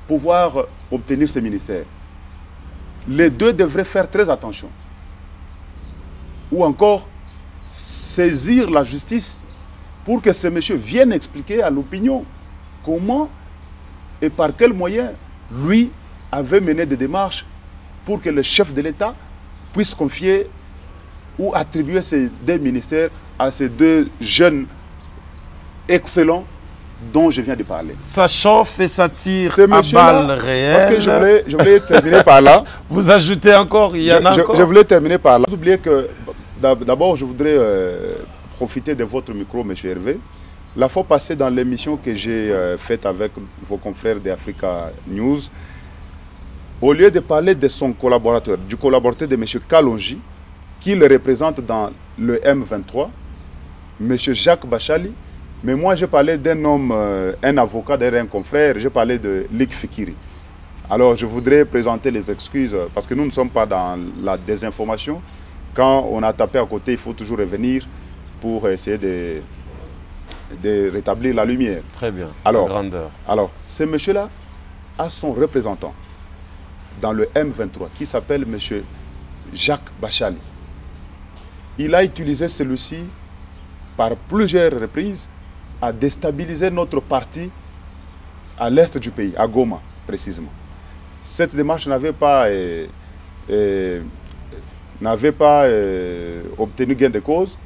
pouvoir obtenir ce ministère. Les deux devraient faire très attention. Ou encore saisir la justice pour que ce monsieur vienne expliquer à l'opinion comment et par quels moyens lui avait mené des démarches pour que le chef de l'État puisse confier ou attribuer ces deux ministères à ces deux jeunes excellents dont je viens de parler. Ça chauffe et ça tire à balles réelles. Parce que je voulais terminer par là. Vous ajoutez encore, il y en a encore. Je voulais terminer par là. Vous oubliez que, d'abord, je voudrais profiter de votre micro, M. Hervé. La fois passée, dans l'émission que j'ai faite avec vos confrères d'Africa News, au lieu de parler de son collaborateur, du collaborateur de M. Kalonji, qui le représente dans le M23, M. Jacques Bachali, mais moi j'ai parlé d'un homme, un avocat, un confrère, j'ai parlé de Lik Fikiri. Alors je voudrais présenter les excuses, parce que nous ne sommes pas dans la désinformation. Quand on a tapé à côté, il faut toujours revenir pour essayer de rétablir la lumière. Très bien, alors, grandeur. Alors, ce monsieur-là a son représentant dans le M23 qui s'appelle M. Jacques Bachali. Il a utilisé celui-ci par plusieurs reprises à déstabiliser notre parti à l'est du pays, à Goma précisément. Cette démarche n'avait pas obtenu gain de cause.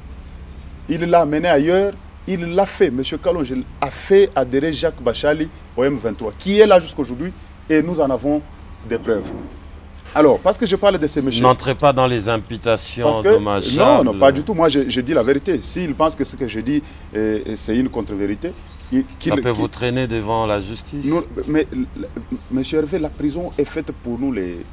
Il l'a mené ailleurs, il l'a fait. M. Kalonji a fait adhérer Jacques Bachali au M23, qui est là jusqu'aujourd'hui, et nous en avons des preuves. Alors, parce que je parle de ces messieurs... N'entrez pas dans les imputations dommageables. Non, pas du tout. Moi, je dis la vérité. S'il pense que ce que je dis, c'est une contre-vérité... Ça peut vous traîner devant la justice. Mais, M. Hervé, la prison est faite pour nous, les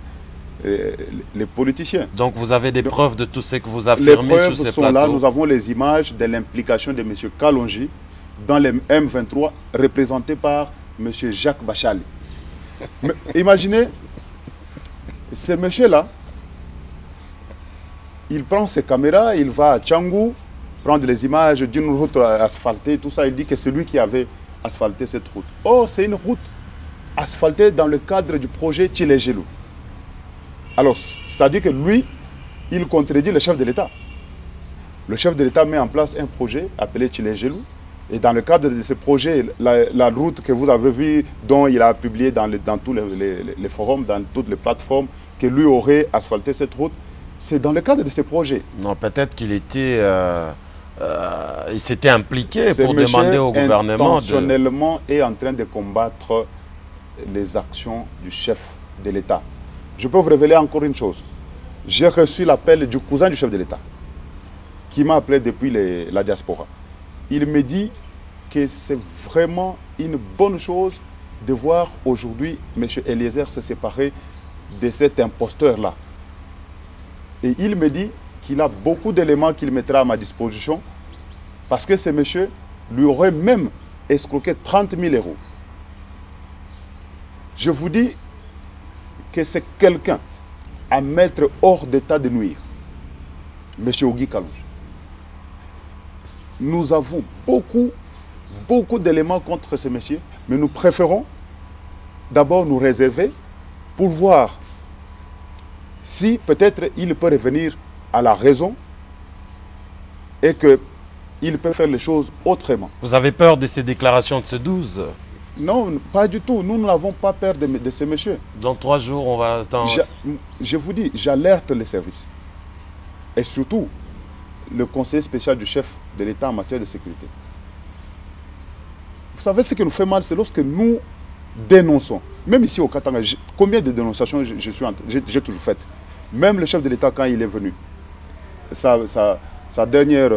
politiciens. Donc, vous avez des preuves de tout ce que vous affirmez sur ces plateaux. Les preuves sont là. Nous avons les images de l'implication de M. Kalonji dans les M23, représenté par M. Jacques Bachali. Mais, imaginez... Ce monsieur-là, il prend ses caméras, il va à Tchangou prendre les images d'une route asphaltée, tout ça. Il dit que c'est lui qui avait asphalté cette route. Or, c'est une route asphaltée dans le cadre du projet Tchilégelou. Alors, c'est-à-dire que lui, il contredit le chef de l'État. Le chef de l'État met en place un projet appelé Tchilégelou. Et dans le cadre de ce projet, la route que vous avez vue, dont il a publié dans tous les forums, dans toutes les plateformes, que lui aurait asphalté cette route, c'est dans le cadre de ce projet. Non, peut-être qu'il était... il s'était impliqué pour demander au gouvernement intentionnellement est en train de combattre les actions du chef de l'État. Je peux vous révéler encore une chose. J'ai reçu l'appel du cousin du chef de l'État qui m'a appelé depuis la diaspora. Il me dit que c'est vraiment une bonne chose de voir aujourd'hui M. Eliezer se séparer de cet imposteur-là. Et il me dit qu'il a beaucoup d'éléments qu'il mettra à ma disposition parce que ce monsieur lui aurait même escroqué 30 000 €. Je vous dis que c'est quelqu'un à mettre hors d'état de nuire. M. Ogi Kalonji. Nous avons beaucoup d'éléments contre ce monsieur, mais nous préférons d'abord nous réserver pour voir si peut-être il peut revenir à la raison et qu'il peut faire les choses autrement. Vous avez peur de ces déclarations de ce 12? Non, pas du tout. Nous n'avons pas peur de ce monsieur. Dans 3 jours, on va... Je vous dis, j'alerte les services. Et surtout, le conseiller spécial du chef de l'État en matière de sécurité. Vous savez ce qui nous fait mal, c'est lorsque nous dénonçons. Même ici au Katanga, combien de dénonciations j'ai toujours faites. Même le chef de l'État, quand il est venu, sa dernière,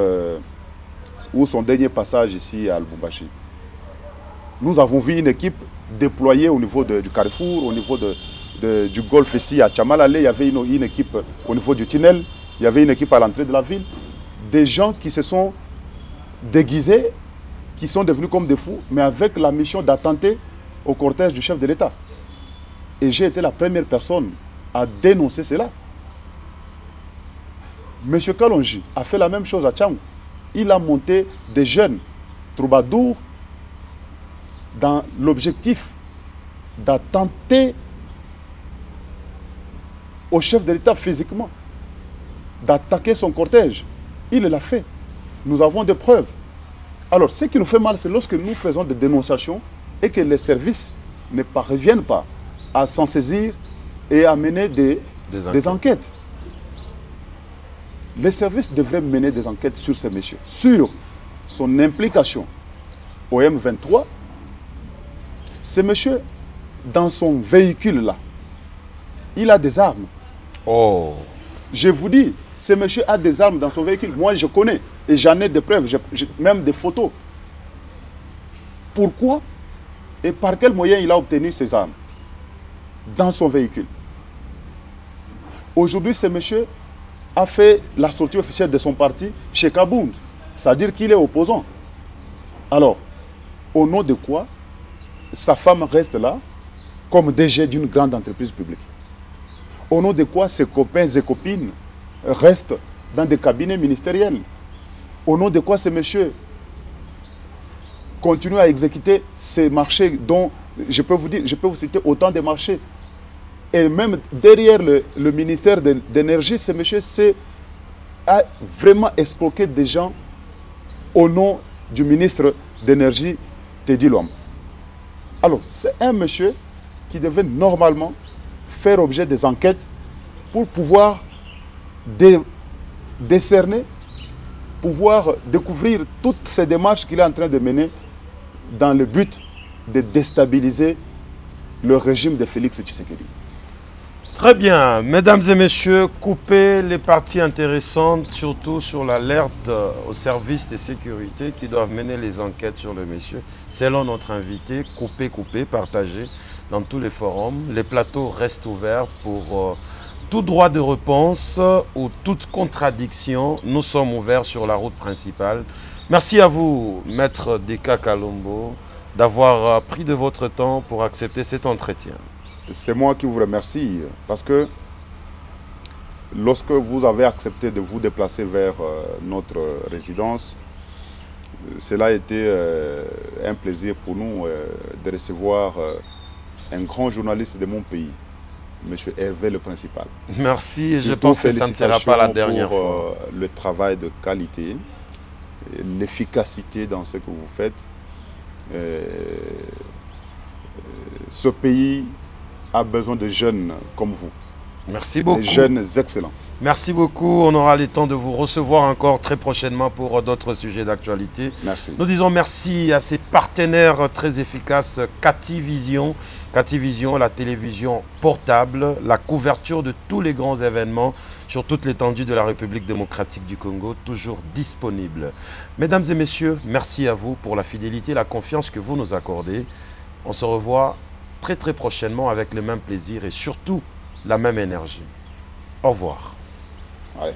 ou son dernier passage ici à Lubumbashi, nous avons vu une équipe déployée au niveau du Carrefour, au niveau du Golfe ici à Tchamalale. Il y avait une équipe au niveau du tunnel, il y avait une équipe à l'entrée de la ville. Des gens qui se sont déguisés, qui sont devenus comme des fous, mais avec la mission d'attenter au cortège du chef de l'État. Et j'ai été la première personne à dénoncer cela. M. Kalonji a fait la même chose à Tchangou. Il a monté des jeunes troubadours dans l'objectif d'attenter au chef de l'État physiquement, d'attaquer son cortège. Il l'a fait. Nous avons des preuves. Alors, ce qui nous fait mal, c'est lorsque nous faisons des dénonciations et que les services ne parviennent pas à s'en saisir et à mener des enquêtes. Les services devraient mener des enquêtes sur ces messieurs, sur son implication au M23. Ce monsieur, dans son véhicule-là, il a des armes. Oh. Je vous dis, ce monsieur a des armes dans son véhicule. Moi, je connais. Et j'en ai des preuves, même des photos. Pourquoi et par quel moyen il a obtenu ces armes dans son véhicule? Aujourd'hui, ce monsieur a fait la sortie officielle de son parti chez Kabound. C'est-à-dire qu'il est opposant. Alors, au nom de quoi sa femme reste là comme DG d'une grande entreprise publique? Au nom de quoi ses copains et copines restent dans des cabinets ministériels? Au nom de quoi ce monsieur continue à exécuter ces marchés dont je peux vous citer autant de marchés? Et même derrière le ministère de l'énergie, ce monsieur a vraiment escroqué des gens au nom du ministre d'énergie, Teddy Luamba. Alors, c'est un monsieur qui devait normalement faire objet des enquêtes pour pouvoir décerner, pouvoir découvrir toutes ces démarches qu'il est en train de mener dans le but de déstabiliser le régime de Félix Tshisekedi. Très bien. Mesdames et messieurs, coupez les parties intéressantes, surtout sur l'alerte aux services de sécurité qui doivent mener les enquêtes sur le monsieur. Selon notre invité, coupez, partagez dans tous les forums. Les plateaux restent ouverts pour tout droit de réponse ou toute contradiction. Nous sommes ouverts sur la route principale. Merci à vous, Maître Deka Kalombo, d'avoir pris de votre temps pour accepter cet entretien. C'est moi qui vous remercie parce que lorsque vous avez accepté de vous déplacer vers notre résidence, cela a été un plaisir pour nous de recevoir un grand journaliste de mon pays, M. Hervé le Principal. Merci, et je pense que ça ne sera pas la dernière fois. Le travail de qualité, l'efficacité dans ce que vous faites. Ce pays a besoin de jeunes comme vous. Merci beaucoup. Des jeunes excellents. Merci beaucoup. On aura le temps de vous recevoir encore très prochainement pour d'autres sujets d'actualité. Merci. Nous disons merci à ces partenaires très efficaces, Cativision. Cativision, la télévision portable, la couverture de tous les grands événements sur toute l'étendue de la République démocratique du Congo, toujours disponible. Mesdames et messieurs, merci à vous pour la fidélité et la confiance que vous nous accordez. On se revoit très prochainement avec le même plaisir et surtout la même énergie. Au revoir. Ouais.